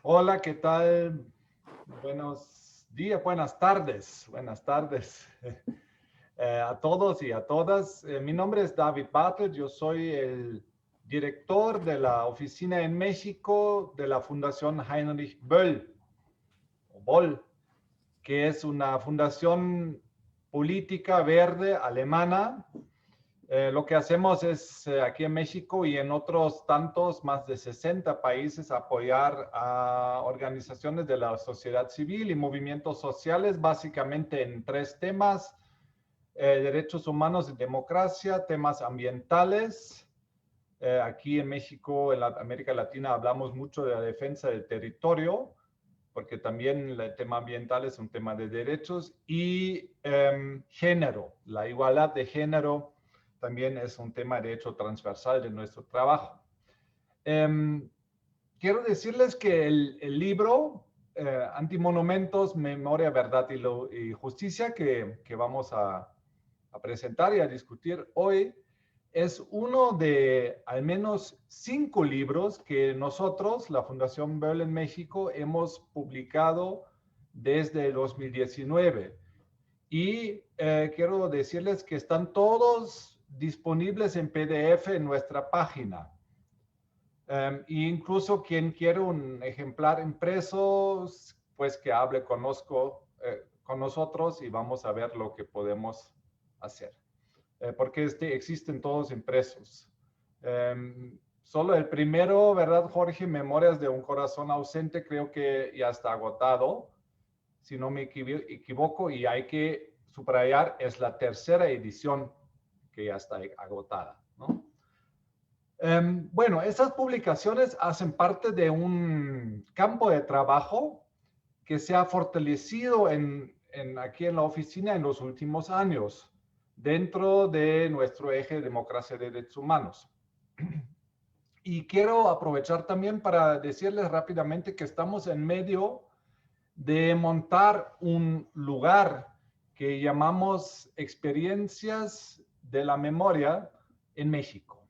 Hola, ¿qué tal? Buenos días, buenas tardes a todos y a todas. Mi nombre es David Bartlett, yo soy el director de la oficina en México de la Fundación Heinrich Böll, o Boll, que es una fundación política verde alemana. Lo que hacemos es aquí en México y en otros tantos, más de 60 países, apoyar a organizaciones de la sociedad civil y movimientos sociales, básicamente en tres temas: derechos humanos y democracia, temas ambientales. Aquí en México, en la América Latina, hablamos mucho de la defensa del territorio, porque también el tema ambiental es un tema de derechos, y género, la igualdad de género también es un tema de hecho transversal de nuestro trabajo. Quiero decirles que el libro Antimonumentos, Memoria, Verdad y Justicia que vamos a presentar y a discutir hoy es uno de al menos 5 libros que nosotros, la Fundación Böll en México, hemos publicado desde el 2019. Y quiero decirles que están todos disponibles en PDF en nuestra página. Incluso quien quiera un ejemplar impreso, pues que hable con nosotros y vamos a ver lo que podemos hacer. Porque existen todos impresos. Solo el primero, ¿verdad, Jorge? Memorias de un corazón ausente, creo que ya está agotado, si no me equivoco, y hay que subrayar, es la tercera edición que ya está agotada, ¿no? Bueno, estas publicaciones hacen parte de un campo de trabajo que se ha fortalecido aquí en la oficina en los últimos años, dentro de nuestro eje de democracia y derechos humanos. Y quiero aprovechar también para decirles rápidamente que estamos en medio de montar un lugar que llamamos Experiencias de la Memoria en México.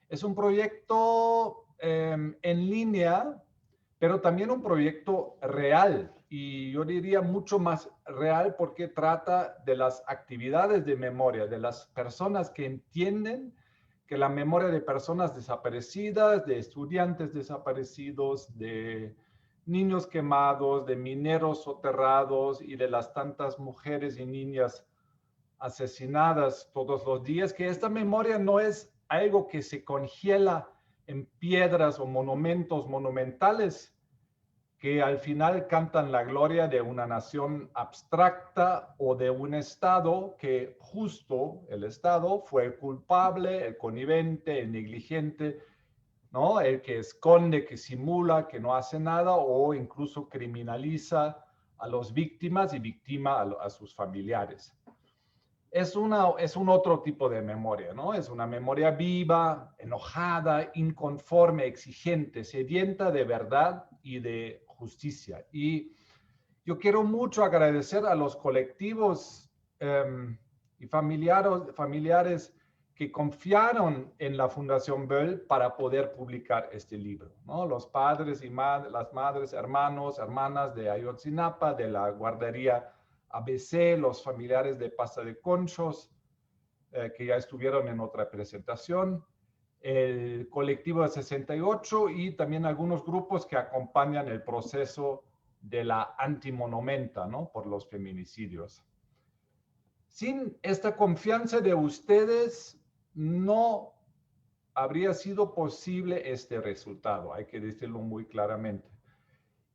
Es un proyecto en línea, pero también un proyecto real, y yo diría mucho más real porque trata de las actividades de memoria, de las personas que entienden que la memoria de personas desaparecidas, de estudiantes desaparecidos, de niños quemados, de mineros soterrados y de las tantas mujeres y niñas asesinadas todos los días, que esta memoria no es algo que se congela en piedras o monumentos monumentales que al final cantan la gloria de una nación abstracta o de un Estado que justo el Estado fue el culpable, el connivente, el negligente, ¿no? El que esconde, que simula, que no hace nada o incluso criminaliza a las víctimas y victima a sus familiares. Es un otro tipo de memoria, ¿no? Es una memoria viva, enojada, inconforme, exigente, sedienta de verdad y de justicia. Y yo quiero mucho agradecer a los colectivos y familiares que confiaron en la Fundación Böll para poder publicar este libro, ¿no? Los padres y las madres, hermanos, hermanas de Ayotzinapa, de la guardería ABC, los familiares de Pasta de Conchos, que ya estuvieron en otra presentación, el colectivo de 68 y también algunos grupos que acompañan el proceso de la antimonumenta, ¿no? Por los feminicidios. Sin esta confianza de ustedes, no habría sido posible este resultado, hay que decirlo muy claramente.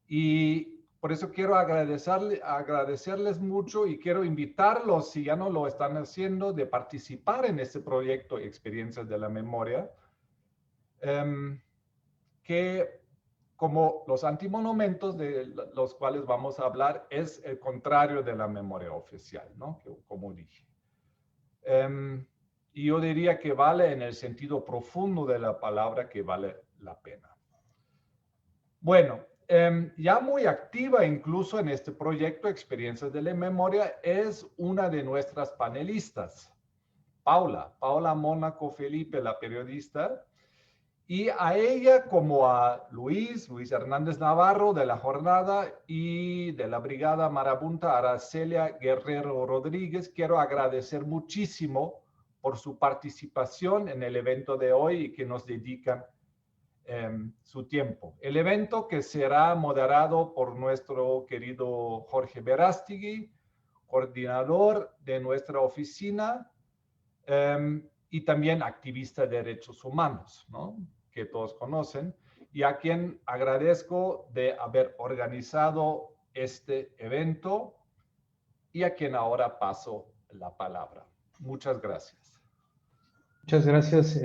Y por eso quiero agradecerles mucho y quiero invitarlos, si ya no lo están haciendo, de participar en este proyecto Experiencias de la Memoria, que como los antimonumentos de los cuales vamos a hablar es el contrario de la memoria oficial, ¿no? Como dije. Y yo diría que vale en el sentido profundo de la palabra, que vale la pena. Bueno, ya muy activa incluso en este proyecto Experiencias de la Memoria es una de nuestras panelistas, Paula Mónaco Felipe, la periodista. Y a ella, como a Luis Hernández Navarro de la Jornada y de la Brigada Marabunta, Aracelia Guerrero Rodríguez, quiero agradecer muchísimo por su participación en el evento de hoy y que nos dedican su tiempo. El evento que será moderado por nuestro querido Jorge Verástegui, coordinador de nuestra oficina, y también activista de derechos humanos, ¿no? Que todos conocen, y a quien agradezco de haber organizado este evento y a quien ahora paso la palabra. Muchas gracias. Muchas gracias,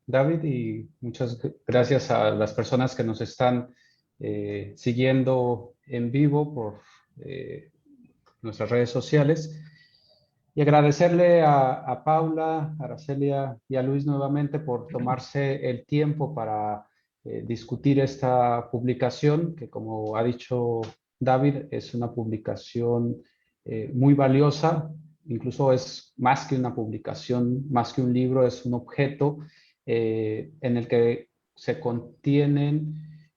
David, y muchas gracias a las personas que nos están siguiendo en vivo por nuestras redes sociales. Y agradecerle a Paula, a Aracelia y a Luis nuevamente por tomarse el tiempo para discutir esta publicación, que como ha dicho David, es una publicación muy valiosa. Incluso es más que una publicación, más que un libro, es un objeto en el que se contienen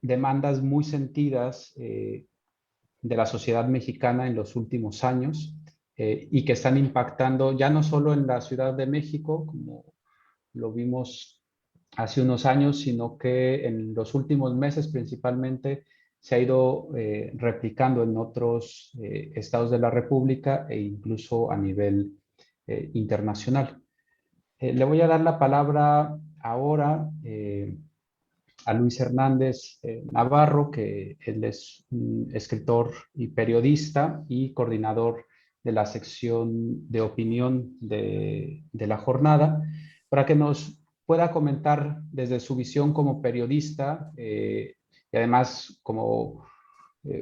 demandas muy sentidas de la sociedad mexicana en los últimos años y que están impactando ya no solo en la Ciudad de México, como lo vimos hace unos años, sino que en los últimos meses principalmente se ha ido replicando en otros estados de la República e incluso a nivel internacional. Le voy a dar la palabra ahora a Luis Hernández Navarro, que él es un escritor y periodista y coordinador de la sección de opinión de la jornada, para que nos pueda comentar desde su visión como periodista y además como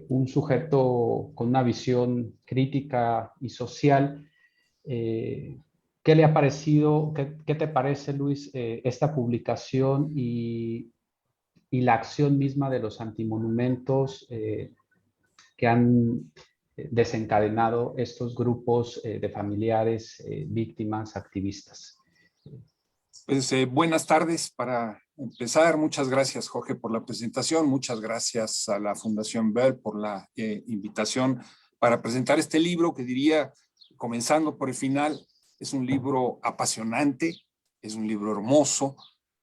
un sujeto con una visión crítica y social. ¿Qué le ha parecido, qué te parece, Luis, esta publicación y la acción misma de los antimonumentos que han desencadenado estos grupos de familiares, víctimas, activistas? Pues buenas tardes. Para empezar, muchas gracias, Jorge, por la presentación. Muchas gracias a la Fundación Bell por la invitación para presentar este libro, que diría, comenzando por el final, es un libro apasionante, es un libro hermoso,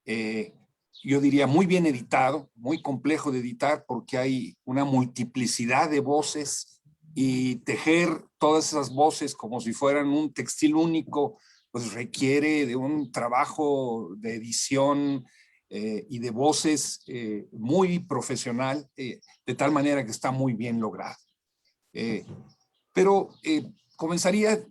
yo diría muy bien editado, muy complejo de editar porque hay una multiplicidad de voces y tejer todas esas voces como si fueran un textil único, pues requiere de un trabajo de edición y de voces muy profesional, de tal manera que está muy bien logrado. Pero comenzaría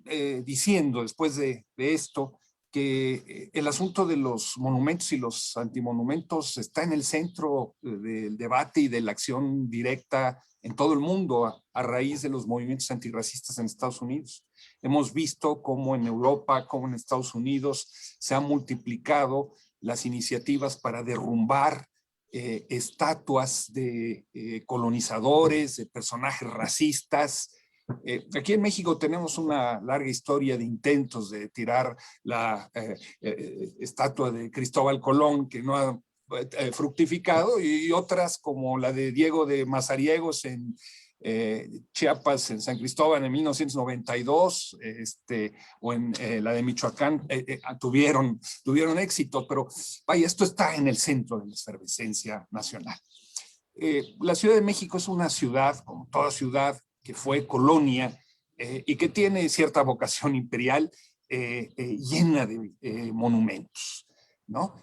diciendo, después de esto, que el asunto de los monumentos y los antimonumentos está en el centro del debate y de la acción directa en todo el mundo a raíz de los movimientos antirracistas en Estados Unidos. Hemos visto cómo en Europa, como en Estados Unidos, se han multiplicado las iniciativas para derrumbar estatuas de colonizadores, de personajes racistas. Aquí en México tenemos una larga historia de intentos de tirar la estatua de Cristóbal Colón, que no ha fructificado, y otras como la de Diego de Mazariegos en Chiapas, en San Cristóbal en 1992, o en la de Michoacán, tuvieron éxito, pero vaya, esto está en el centro de la efervescencia nacional. La Ciudad de México es una ciudad, como toda ciudad, que fue colonia y que tiene cierta vocación imperial, llena de monumentos, ¿no?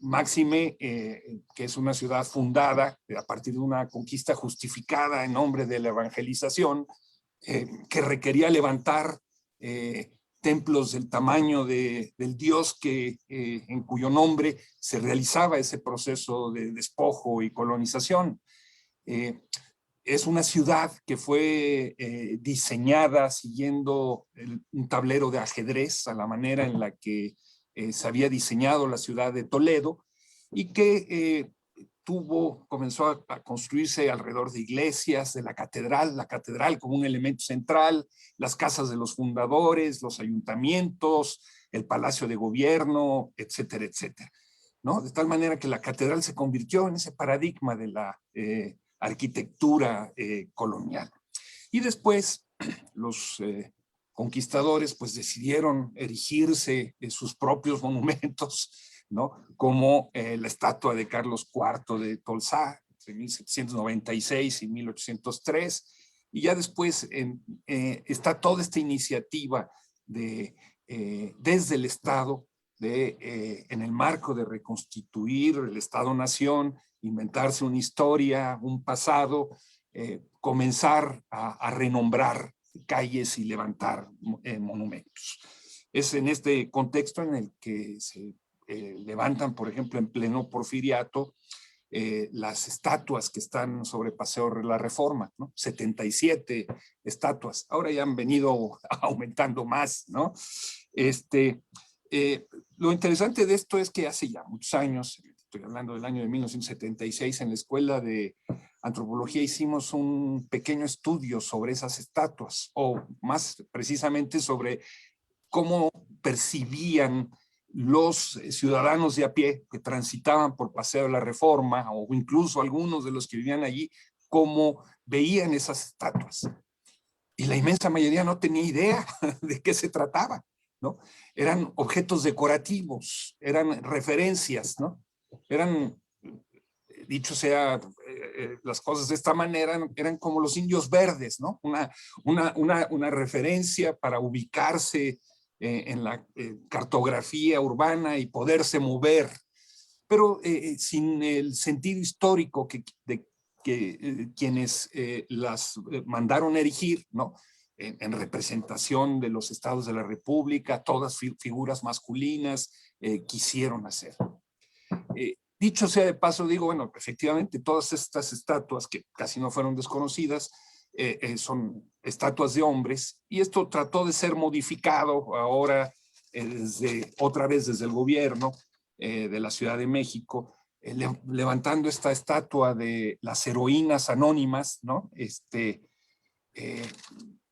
Máxime, que es una ciudad fundada a partir de una conquista justificada en nombre de la evangelización, que requería levantar templos del tamaño del Dios en cuyo nombre se realizaba ese proceso de despojo y colonización. Es una ciudad que fue diseñada siguiendo un tablero de ajedrez a la manera en la que se había diseñado la ciudad de Toledo, y que comenzó a construirse alrededor de iglesias, de la catedral como un elemento central, las casas de los fundadores, los ayuntamientos, el palacio de gobierno, etcétera, etcétera. ¿no? De tal manera que la catedral se convirtió en ese paradigma de la arquitectura colonial. Y después los conquistadores pues decidieron erigirse sus propios monumentos, ¿no? Como la estatua de Carlos IV de Tolsá, entre 1796 y 1803, y ya después está toda esta iniciativa desde el Estado, en el marco de reconstituir el Estado-Nación, inventarse una historia, un pasado, comenzar a renombrar calles y levantar monumentos. Es en este contexto en el que se levantan, por ejemplo, en pleno Porfiriato, las estatuas que están sobre Paseo de la Reforma, ¿no? 77 estatuas. Ahora ya han venido aumentando más, ¿no? Lo interesante de esto es que hace ya muchos años, estoy hablando del año de 1976, en la Escuela de Antropología hicimos un pequeño estudio sobre esas estatuas, o más precisamente sobre cómo percibían los ciudadanos de a pie que transitaban por Paseo de la Reforma, o incluso algunos de los que vivían allí, cómo veían esas estatuas. Y la inmensa mayoría no tenía idea de qué se trataba, ¿no? Eran objetos decorativos, eran referencias, ¿no? Eran, dicho sea las cosas de esta manera, eran como los indios verdes, ¿no? Una referencia para ubicarse en la cartografía urbana y poderse mover, pero sin el sentido histórico de quienes las mandaron erigir, ¿no? En representación de los estados de la República, todas figuras masculinas quisieron hacer. Dicho sea de paso, digo, bueno, efectivamente todas estas estatuas que casi no fueron desconocidas son estatuas de hombres, y esto trató de ser modificado ahora otra vez desde el gobierno de la Ciudad de México, levantando esta estatua de las heroínas anónimas, ¿no?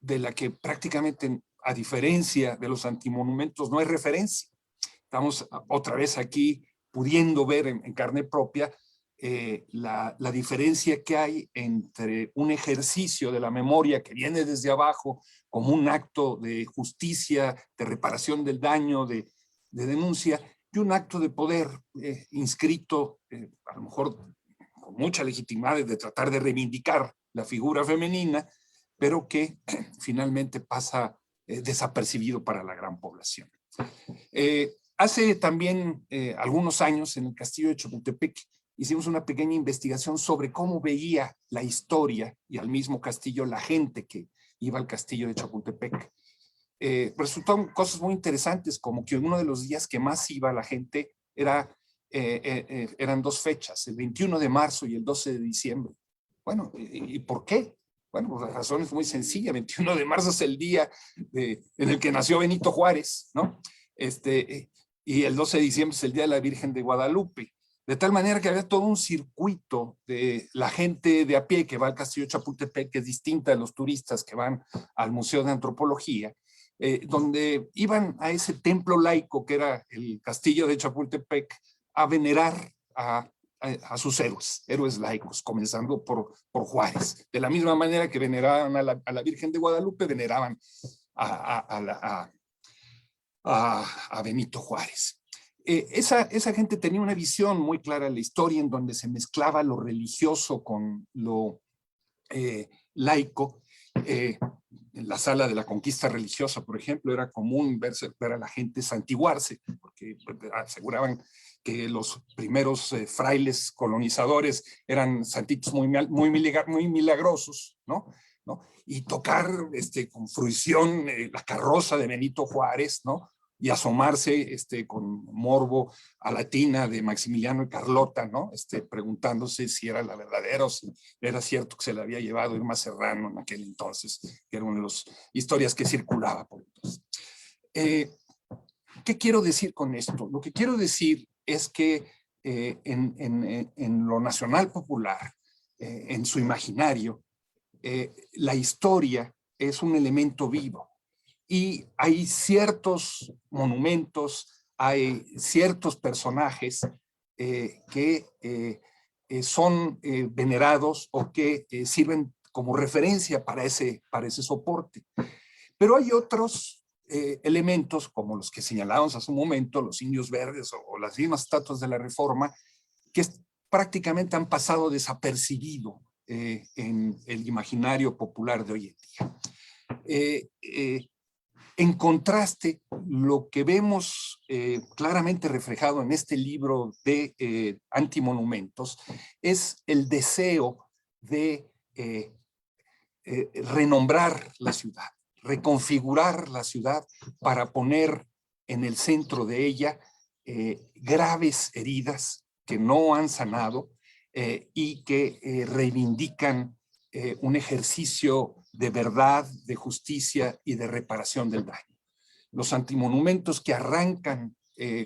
De la que prácticamente, a diferencia de los antimonumentos, no hay referencia. Estamos otra vez aquí pudiendo ver en carne propia la diferencia que hay entre un ejercicio de la memoria que viene desde abajo como un acto de justicia, de reparación del daño, de denuncia, y un acto de poder inscrito, a lo mejor con mucha legitimidad, de tratar de reivindicar la figura femenina, pero que finalmente pasa desapercibido para la gran población. Hace también algunos años en el Castillo de Chapultepec hicimos una pequeña investigación sobre cómo veía la historia y al mismo castillo la gente que iba al Castillo de Chapultepec. Resultaron cosas muy interesantes, como que uno de los días que más iba la gente eran dos fechas, el 21 de marzo y el 12 de diciembre. Bueno, ¿y por qué? Bueno, pues la razón es muy sencilla. 21 de marzo es el día en el que nació Benito Juárez, ¿no? Y el 12 de diciembre es el día de la Virgen de Guadalupe. De tal manera que había todo un circuito de la gente de a pie que va al Castillo de Chapultepec, que es distinta de los turistas que van al Museo de Antropología, donde iban a ese templo laico que era el Castillo de Chapultepec a venerar a sus héroes laicos, comenzando por Juárez. De la misma manera que veneraban a la Virgen de Guadalupe, veneraban a Benito Juárez. Esa gente tenía una visión muy clara de la historia, en donde se mezclaba lo religioso con lo laico. En la sala de la conquista religiosa, por ejemplo, era común ver a la gente santiguarse, porque aseguraban que los primeros frailes colonizadores eran santitos muy milagrosos, ¿no? Y tocar con fruición la carroza de Benito Juárez, ¿no? Y asomarse con morbo a la tina de Maximiliano y Carlota, ¿no? Preguntándose si era la verdadera o si era cierto que se la había llevado Irma Serrano en aquel entonces, que era una de las historias que circulaba por entonces. ¿Qué quiero decir con esto? Lo que quiero decir es que en lo nacional popular, en su imaginario, la historia es un elemento vivo. Y hay ciertos monumentos, hay ciertos personajes que son venerados o que sirven como referencia para ese soporte. Pero hay otros elementos, como los que señalábamos hace un momento, los indios verdes o las mismas estatuas de la Reforma, que prácticamente han pasado desapercibido en el imaginario popular de hoy en día. En contraste, lo que vemos claramente reflejado en este libro de antimonumentos es el deseo de renombrar la ciudad, reconfigurar la ciudad para poner en el centro de ella graves heridas que no han sanado y que reivindican un ejercicio de verdad, de justicia y de reparación del daño. Los antimonumentos que arrancan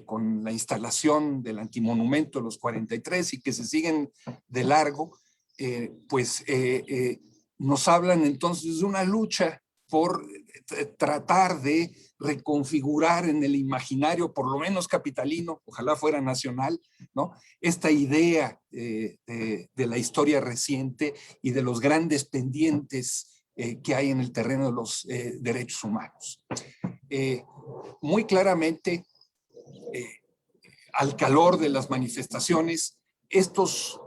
con la instalación del antimonumento de los 43 y que se siguen de largo, nos hablan entonces de una lucha por tratar de reconfigurar en el imaginario, por lo menos capitalino, ojalá fuera nacional, ¿no? Esta idea de la historia reciente y de los grandes pendientes que hay en el terreno de los derechos humanos. Muy claramente, al calor de las manifestaciones, estos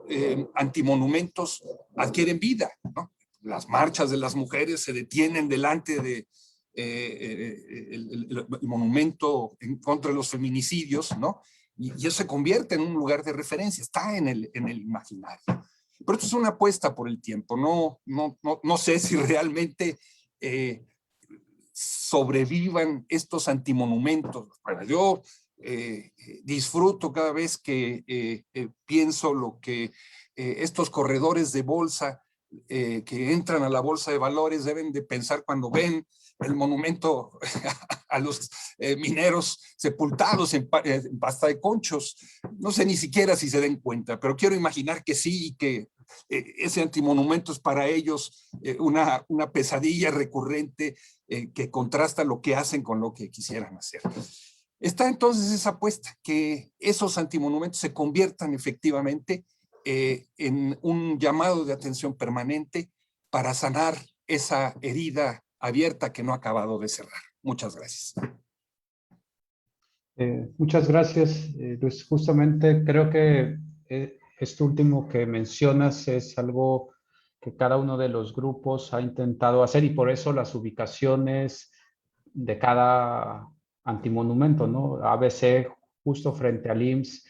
antimonumentos adquieren vida, ¿no? Las marchas de las mujeres se detienen delante de el monumento en contra de los feminicidios, ¿no? Y eso se convierte en un lugar de referencia, está en el imaginario. Pero esto es una apuesta por el tiempo, no sé si realmente sobrevivan estos antimonumentos. Bueno, yo disfruto cada vez que pienso lo que estos corredores de bolsa que entran a la bolsa de valores deben de pensar cuando ven el monumento a los mineros sepultados en pasta de conchos. No sé ni siquiera si se den cuenta, pero quiero imaginar que sí y que ese antimonumento es para ellos una pesadilla recurrente que contrasta lo que hacen con lo que quisieran hacer. Está entonces esa apuesta, que esos antimonumentos se conviertan efectivamente en un llamado de atención permanente para sanar esa herida abierta que no ha acabado de cerrar. Muchas gracias. Muchas gracias, Luis. Justamente creo que esto último que mencionas es algo que cada uno de los grupos ha intentado hacer y por eso las ubicaciones de cada antimonumento, ¿no? ABC justo frente al IMSS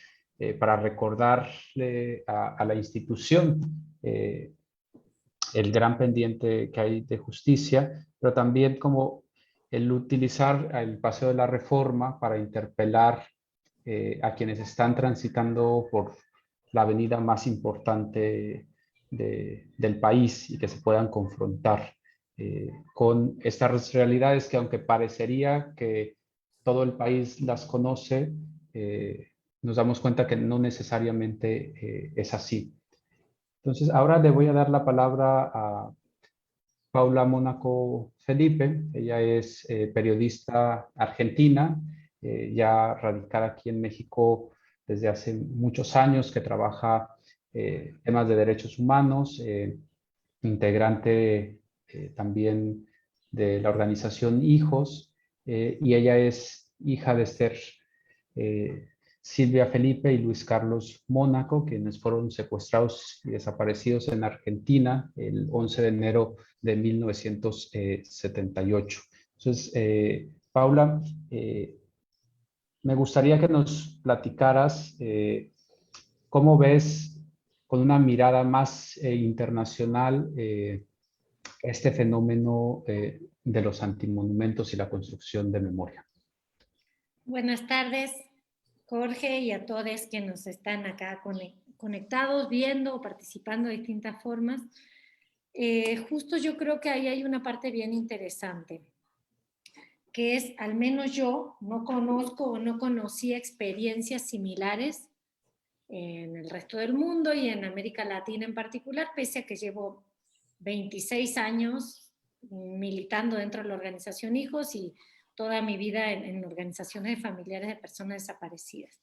para recordarle a la institución el gran pendiente que hay de justicia, pero también como el utilizar el Paseo de la Reforma para interpelar a quienes están transitando por la avenida más importante del país y que se puedan confrontar con estas realidades que aunque parecería que todo el país las conoce, nos damos cuenta que no necesariamente es así. Entonces, ahora le voy a dar la palabra a Paula Mónaco Felipe. Ella es periodista argentina, ya radicada aquí en México desde hace muchos años, que trabaja temas de derechos humanos, integrante también de la organización Hijos, y ella es hija de Esther Silvia Felipe y Luis Carlos Mónaco, quienes fueron secuestrados y desaparecidos en Argentina el 11 de enero de 1978. Entonces, Paula, me gustaría que nos platicaras cómo ves con una mirada más internacional este fenómeno de los antimonumentos y la construcción de memoria. Buenas tardes, Jorge, y a todos que nos están acá conectados, viendo o participando de distintas formas. Justo yo creo que ahí hay una parte bien interesante, que es, al menos yo no conozco o no conocí experiencias similares en el resto del mundo y en América Latina en particular, pese a que llevo 26 años militando dentro de la organización Hijos y toda mi vida en organizaciones de familiares de personas desaparecidas.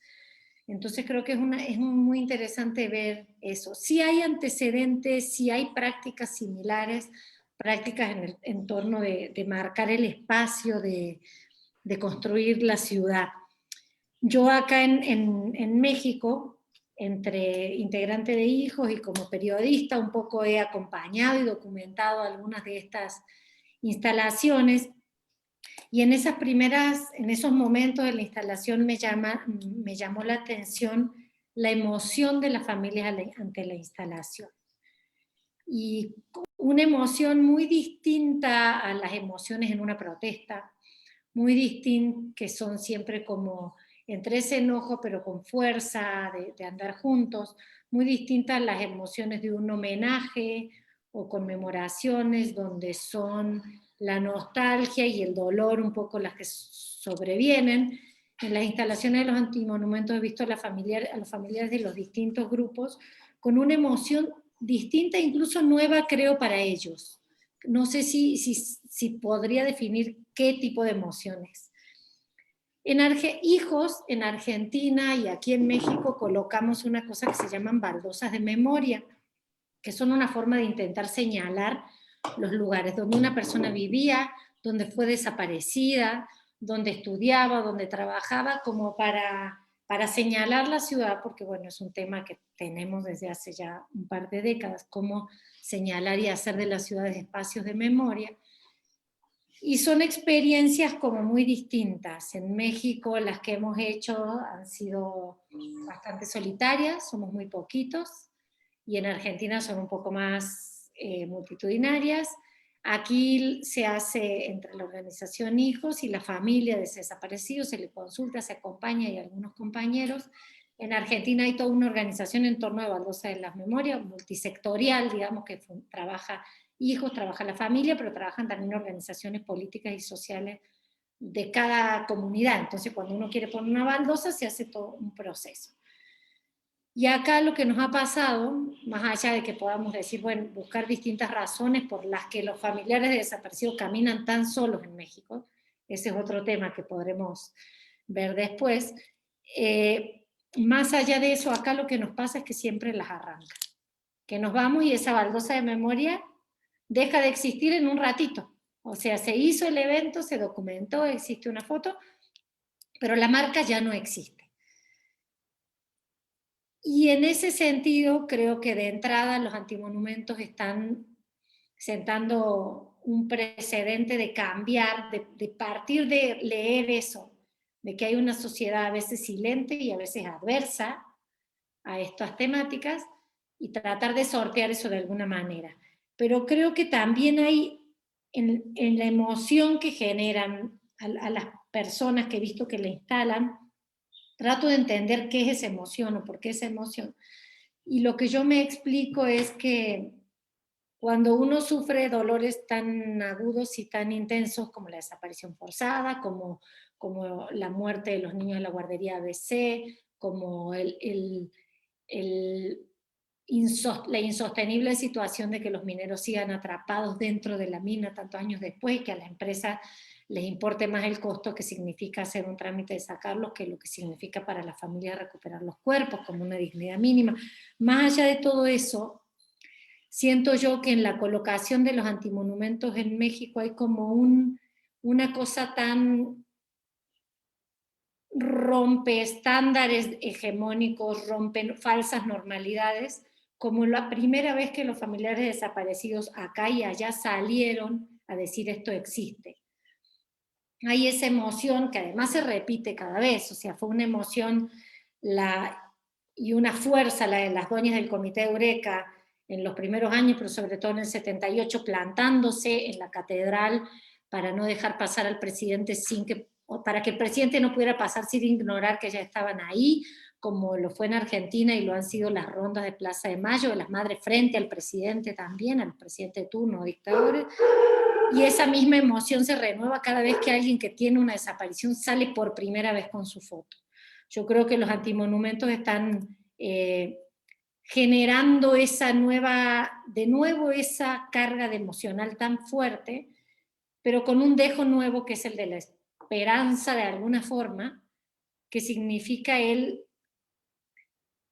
Entonces creo que es muy interesante ver eso. Si hay antecedentes, si hay prácticas similares, prácticas en el entorno de marcar el espacio, de construir la ciudad. Yo acá en México, entre integrante de hijos y como periodista, un poco he acompañado y documentado algunas de estas instalaciones, y en esos momentos de la instalación me llamó la atención la emoción de las familias ante la instalación. Y una emoción muy distinta a las emociones en una protesta, muy distinta, que son siempre como entre ese enojo pero con fuerza, de andar juntos, muy distintas a las emociones de un homenaje o conmemoraciones donde son la nostalgia y el dolor un poco las que sobrevienen. En las instalaciones de los antimonumentos he visto a los familiares de los distintos grupos con una emoción distinta, incluso nueva, creo, para ellos. No sé si podría definir qué tipo de emociones. Hijos, en Argentina y aquí en México colocamos una cosa que se llaman baldosas de memoria, que son una forma de intentar señalar los lugares donde una persona vivía, donde fue desaparecida, donde estudiaba, donde trabajaba, como para señalar la ciudad, porque bueno, es un tema que tenemos desde hace ya un par de décadas, cómo señalar y hacer de las ciudades espacios de memoria. Y son experiencias como muy distintas. En México las que hemos hecho han sido bastante solitarias, somos muy poquitos, y en Argentina son un poco más multitudinarias. Aquí se hace entre la organización Hijos y la familia de ese desaparecido, se le consulta, se acompaña y algunos compañeros. En Argentina hay toda una organización en torno de Baldosa de las Memorias, multisectorial, digamos, que trabaja Hijos, trabaja la familia, pero trabajan también organizaciones políticas y sociales de cada comunidad. Entonces, cuando uno quiere poner una baldosa, se hace todo un proceso. Y acá lo que nos ha pasado, más allá de que podamos decir, bueno, buscar distintas razones por las que los familiares de desaparecidos caminan tan solos en México, ese es otro tema que podremos ver después, más allá de eso, acá lo que nos pasa es que siempre las arranca, que nos vamos y esa baldosa de memoria deja de existir en un ratito. O sea, se hizo el evento, se documentó, existe una foto, pero la marca ya no existe. Y en ese sentido, creo que de entrada los antimonumentos están sentando un precedente de cambiar, de partir de leer eso, de que hay una sociedad a veces silente y a veces adversa a estas temáticas, y tratar de sortear eso de alguna manera. Pero creo que también hay en la emoción que generan a las personas que he visto que la instalan, trato de entender qué es esa emoción o por qué esa emoción. Y lo que yo me explico es que cuando uno sufre dolores tan agudos y tan intensos como la desaparición forzada, como la muerte de los niños en la guardería ABC, como la insostenible situación de que los mineros sigan atrapados dentro de la mina tantos años después, que a la empresa les importe más el costo que significa hacer un trámite de sacarlos que lo que significa para la familia recuperar los cuerpos como una dignidad mínima. Más allá de todo eso, siento yo que en la colocación de los antimonumentos en México hay como una cosa tan rompe estándares hegemónicos, rompen falsas normalidades, como la primera vez que los familiares desaparecidos acá y allá salieron a decir esto existe. Hay esa emoción que además se repite cada vez, o sea, fue una emoción y una fuerza la de las doñas del Comité Eureka en los primeros años, pero sobre todo en el 78, plantándose en la catedral para no dejar pasar al presidente para que el presidente no pudiera pasar sin ignorar que ya estaban ahí, como lo fue en Argentina y lo han sido las rondas de Plaza de Mayo, de las madres frente al presidente también, al presidente de turno, dictadores. Y esa misma emoción se renueva cada vez que alguien que tiene una desaparición sale por primera vez con su foto. Yo creo que los antimonumentos están generando de nuevo esa carga de emocional tan fuerte, pero con un dejo nuevo que es el de la esperanza de alguna forma, que significa el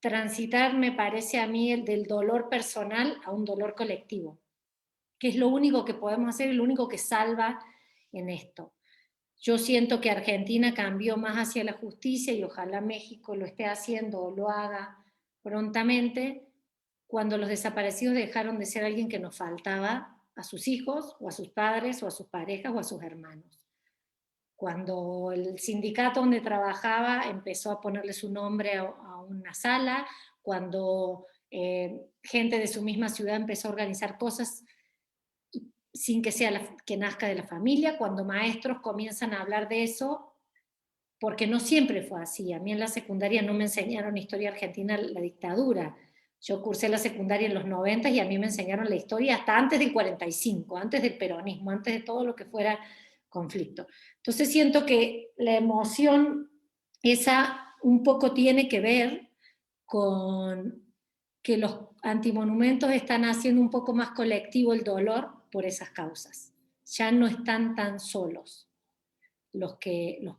transitar, me parece a mí, el del dolor personal a un dolor colectivo, que es lo único que podemos hacer y lo único que salva en esto. Yo siento que Argentina cambió más hacia la justicia y ojalá México lo esté haciendo o lo haga prontamente, cuando los desaparecidos dejaron de ser alguien que nos faltaba a sus hijos o a sus padres o a sus parejas o a sus hermanos. Cuando el sindicato donde trabajaba empezó a ponerle su nombre a una sala, cuando gente de su misma ciudad empezó a organizar cosas sin que sea que nazca de la familia, cuando maestros comienzan a hablar de eso, porque no siempre fue así. A mí en la secundaria no me enseñaron historia argentina, la dictadura. Yo cursé la secundaria en los 90 y a mí me enseñaron la historia hasta antes del 45, antes del peronismo, antes de todo lo que fuera conflicto. Entonces siento que la emoción esa un poco tiene que ver con que los antimonumentos están haciendo un poco más colectivo el dolor por esas causas. Ya no están tan solos los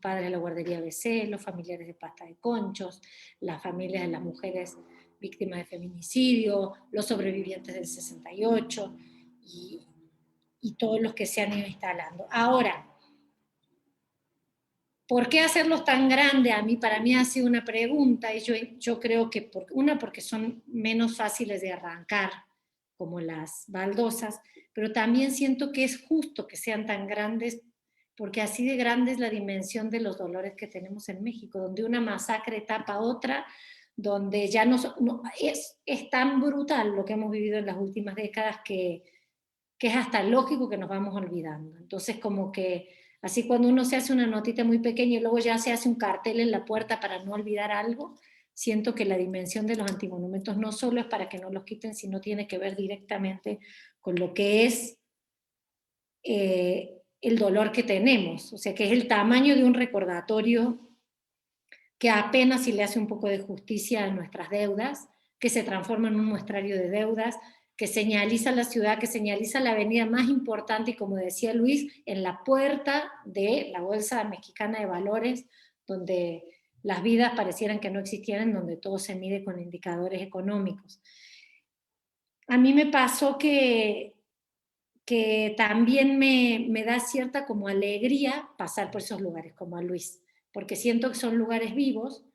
padres de la guardería ABC, los familiares de Pasta de Conchos, las familias de las mujeres víctimas de feminicidio, los sobrevivientes del 68 y todos los que se han ido instalando. Ahora, ¿por qué hacerlos tan grandes? Para mí ha sido una pregunta, y yo creo que porque son menos fáciles de arrancar, como las baldosas, pero también siento que es justo que sean tan grandes, porque así de grande es la dimensión de los dolores que tenemos en México, donde una masacre tapa otra, donde ya es tan brutal lo que hemos vivido en las últimas décadas que es hasta lógico que nos vamos olvidando. Entonces, como que así cuando uno se hace una notita muy pequeña y luego ya se hace un cartel en la puerta para no olvidar algo, siento que la dimensión de los antimonumentos no solo es para que no los quiten, sino tiene que ver directamente con lo que es el dolor que tenemos, o sea, que es el tamaño de un recordatorio que apenas si le hace un poco de justicia a nuestras deudas, que se transforma en un muestrario de deudas, que señaliza la ciudad, que señaliza la avenida más importante, y como decía Luis, en la puerta de la Bolsa Mexicana de Valores, donde las vidas parecieran que no existieran, donde todo se mide con indicadores económicos. A mí me pasó que también me da cierta como alegría pasar por esos lugares, como a Luis, porque siento que son lugares vivos,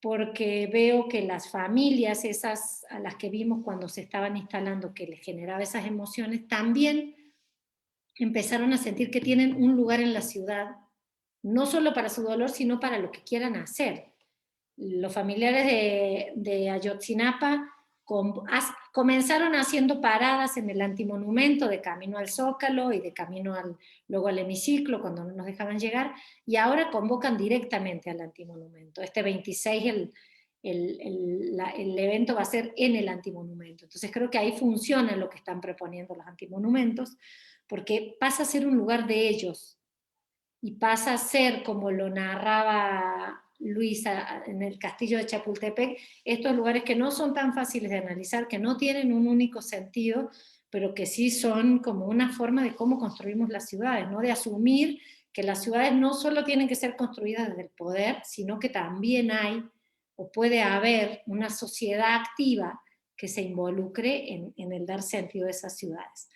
porque veo que las familias esas a las que vimos cuando se estaban instalando, que les generaba esas emociones, también empezaron a sentir que tienen un lugar en la ciudad, no solo para su dolor, sino para lo que quieran hacer. Los familiares de Ayotzinapa comenzaron haciendo paradas en el antimonumento de camino al Zócalo y de camino luego al hemiciclo cuando no nos dejaban llegar, y ahora convocan directamente al antimonumento. Este 26 el evento va a ser en el antimonumento. Entonces creo que ahí funciona lo que están proponiendo los antimonumentos, porque pasa a ser un lugar de ellos y pasa a ser, como lo narraba Luisa en el castillo de Chapultepec, estos lugares que no son tan fáciles de analizar, que no tienen un único sentido, pero que sí son como una forma de cómo construimos las ciudades, ¿no? De asumir que las ciudades no solo tienen que ser construidas desde el poder, sino que también hay o puede haber una sociedad activa que se involucre en el dar sentido a esas ciudades.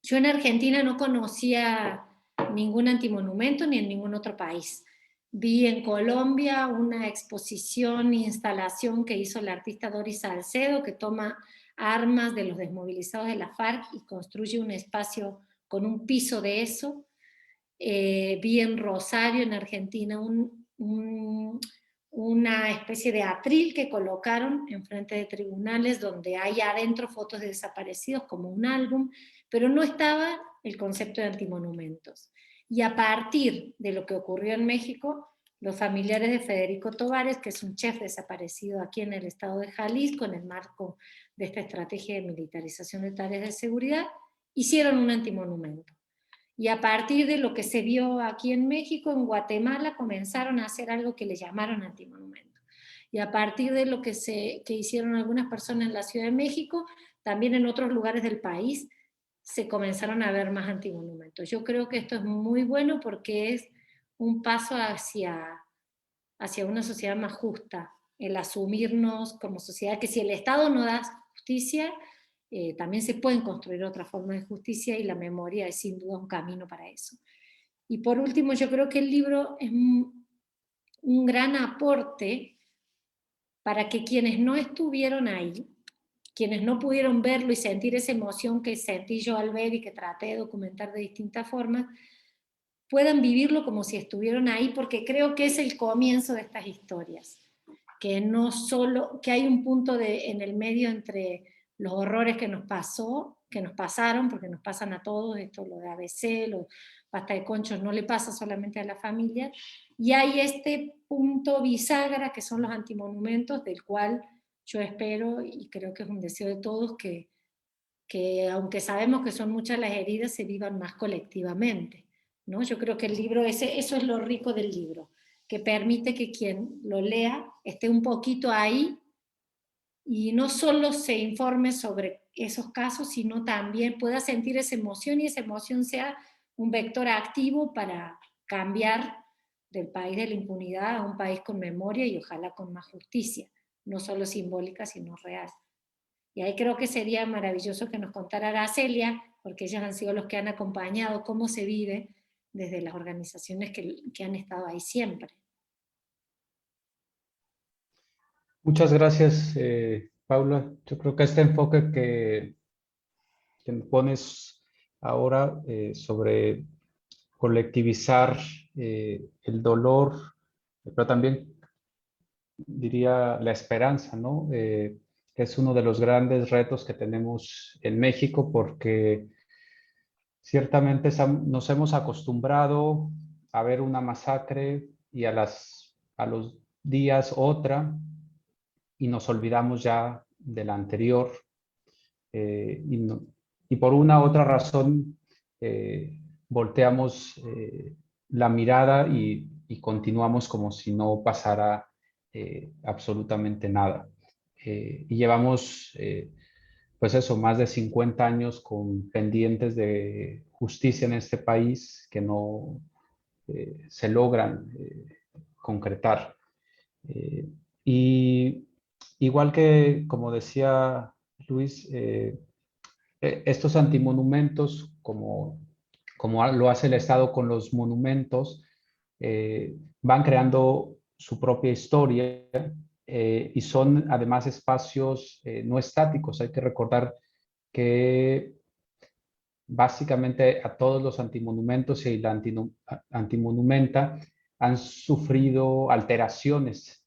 Yo en Argentina no conocía ningún antimonumento ni en ningún otro país. Vi en Colombia una exposición e instalación que hizo la artista Doris Salcedo, que toma armas de los desmovilizados de la FARC y construye un espacio con un piso de eso. Vi en Rosario, en Argentina, una especie de atril que colocaron enfrente de tribunales donde hay adentro fotos de desaparecidos como un álbum, pero no estaba el concepto de antimonumentos. Y a partir de lo que ocurrió en México, los familiares de Federico Tovares, que es un chef desaparecido aquí en el estado de Jalisco, en el marco de esta estrategia de militarización de tareas de seguridad, hicieron un antimonumento. Y a partir de lo que se vio aquí en México, en Guatemala, comenzaron a hacer algo que le llamaron antimonumento. Y a partir de lo que hicieron algunas personas en la Ciudad de México, también en otros lugares del país, se comenzaron a ver más antimonumentos. Yo creo que esto es muy bueno porque es un paso hacia una sociedad más justa, el asumirnos como sociedad, que si el Estado no da justicia, también se pueden construir otras formas de justicia y la memoria es sin duda un camino para eso. Y por último, yo creo que el libro es un gran aporte para que quienes no estuvieron ahí, quienes no pudieron verlo y sentir esa emoción que sentí yo al ver y que traté de documentar de distintas formas, puedan vivirlo como si estuvieron ahí, porque creo que es el comienzo de estas historias. Que no solo, que hay un punto en el medio entre los horrores que nos pasaron, porque nos pasan a todos, esto lo de ABC, lo pasta de conchos no le pasa solamente a la familia, y hay este punto bisagra que son los antimonumentos, del cual yo espero, y creo que es un deseo de todos, que aunque sabemos que son muchas las heridas, se vivan más colectivamente, ¿no? Yo creo que el libro, eso es lo rico del libro, que permite que quien lo lea esté un poquito ahí y no solo se informe sobre esos casos, sino también pueda sentir esa emoción y esa emoción sea un vector activo para cambiar del país de la impunidad a un país con memoria y ojalá con más justicia, no solo simbólica, sino real. Y ahí creo que sería maravilloso que nos contara Aracelia, porque ellos han sido los que han acompañado cómo se vive desde las organizaciones que han estado ahí siempre. Muchas gracias, Paula. Yo creo que este enfoque que pones ahora sobre colectivizar el dolor, pero también diría la esperanza, ¿no? Es uno de los grandes retos que tenemos en México porque ciertamente nos hemos acostumbrado a ver una masacre y a los días otra y nos olvidamos ya de la anterior y por una u otra razón volteamos la mirada y continuamos como si no pasara absolutamente nada. Y llevamos, pues eso, más de 50 años con pendientes de justicia en este país que no se logran concretar. Y igual que, como decía Luis, estos antimonumentos, como lo hace el Estado con los monumentos, van creando su propia historia y son además espacios no estáticos. Hay que recordar que básicamente a todos los antimonumentos y la antimonumenta han sufrido alteraciones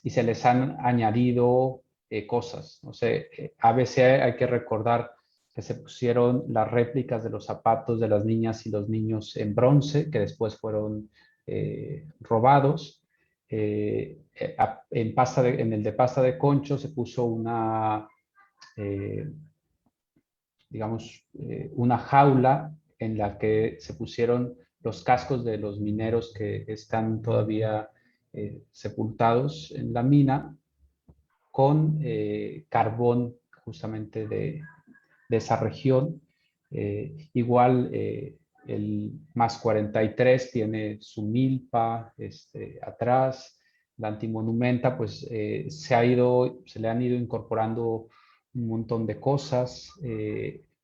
y se les han añadido cosas. No sé, a veces hay que recordar que se pusieron las réplicas de los zapatos de las niñas y los niños en bronce, que después fueron robados. En el de pasta de concho se puso digamos, una jaula en la que se pusieron los cascos de los mineros que están todavía sepultados en la mina con carbón justamente de esa región. Igual el más 43 tiene su milpa atrás. La antimonumenta pues se le han ido incorporando un montón de cosas,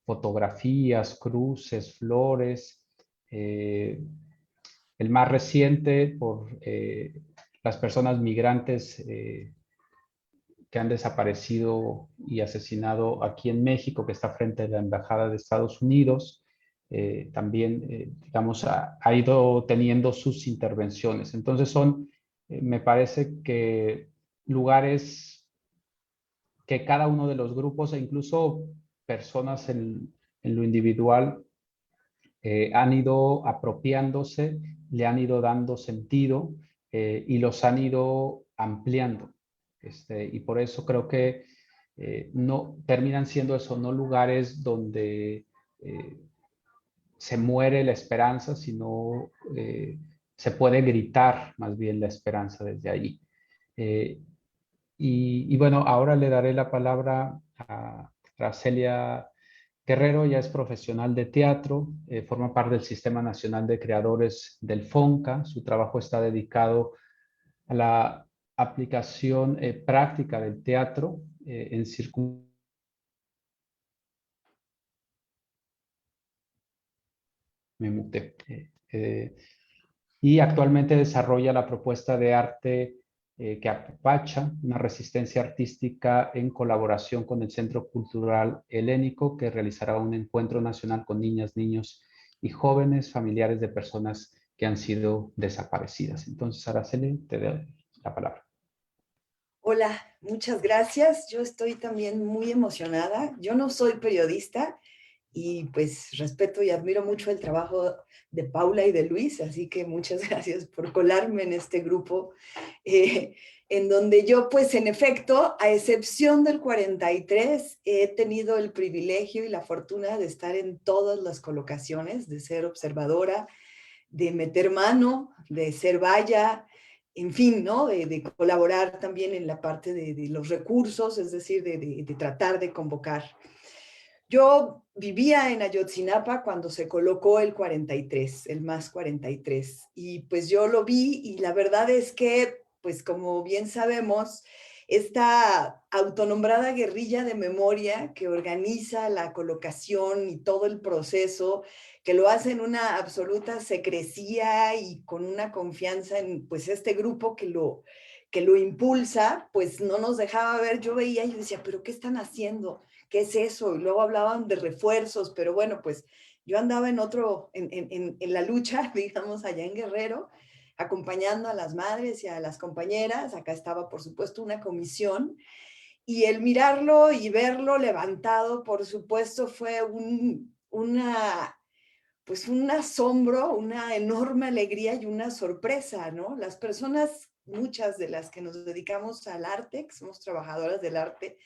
fotografías, cruces, flores. El más reciente por las personas migrantes que han desaparecido y asesinado aquí en México, que está frente a la Embajada de Estados Unidos, también, digamos, ha ido teniendo sus intervenciones. Entonces me parece que lugares que cada uno de los grupos e incluso personas en lo individual han ido apropiándose, le han ido dando sentido y los han ido ampliando. Y por eso creo que no terminan siendo eso, no lugares donde se muere la esperanza, sino se puede gritar más bien la esperanza desde ahí. Y bueno, ahora le daré la palabra a Aracelia Guerrero. Ya es profesional de teatro, forma parte del Sistema Nacional de Creadores del FONCA. Su trabajo está dedicado a la aplicación práctica del teatro en circunstancias. Me muté. Y actualmente desarrolla la propuesta de arte que apapacha, una resistencia artística en colaboración con el Centro Cultural Helénico, que realizará un encuentro nacional con niñas, niños y jóvenes familiares de personas que han sido desaparecidas. Entonces, Araceli, te doy la palabra. Hola, muchas gracias. Yo estoy también muy emocionada. Yo no soy periodista y pues respeto y admiro mucho el trabajo de Paula y de Luis, así que muchas gracias por colarme en este grupo, en donde yo pues en efecto, a excepción del 43, he tenido el privilegio y la fortuna de estar en todas las colocaciones, de ser observadora, de meter mano, de ser valla, en fin, ¿no? De colaborar también en la parte de los recursos, es decir, de tratar de convocar. Yo vivía en Ayotzinapa cuando se colocó el 43, el más 43, y pues yo lo vi y la verdad es que, pues como bien sabemos, esta autonombrada guerrilla de memoria que organiza la colocación y todo el proceso, que lo hace en una absoluta secrecía y con una confianza en pues este grupo que lo impulsa, pues no nos dejaba ver. Yo veía y yo decía, ¿pero qué están haciendo? ¿Qué es eso? Y luego hablaban de refuerzos, pero bueno, pues yo andaba en la lucha, digamos, allá en Guerrero, acompañando a las madres y a las compañeras. Acá estaba, por supuesto, una comisión, y el mirarlo y verlo levantado, por supuesto, fue pues un asombro, una enorme alegría y una sorpresa, ¿no? Las personas, muchas de las que nos dedicamos al arte, que somos trabajadoras del arte,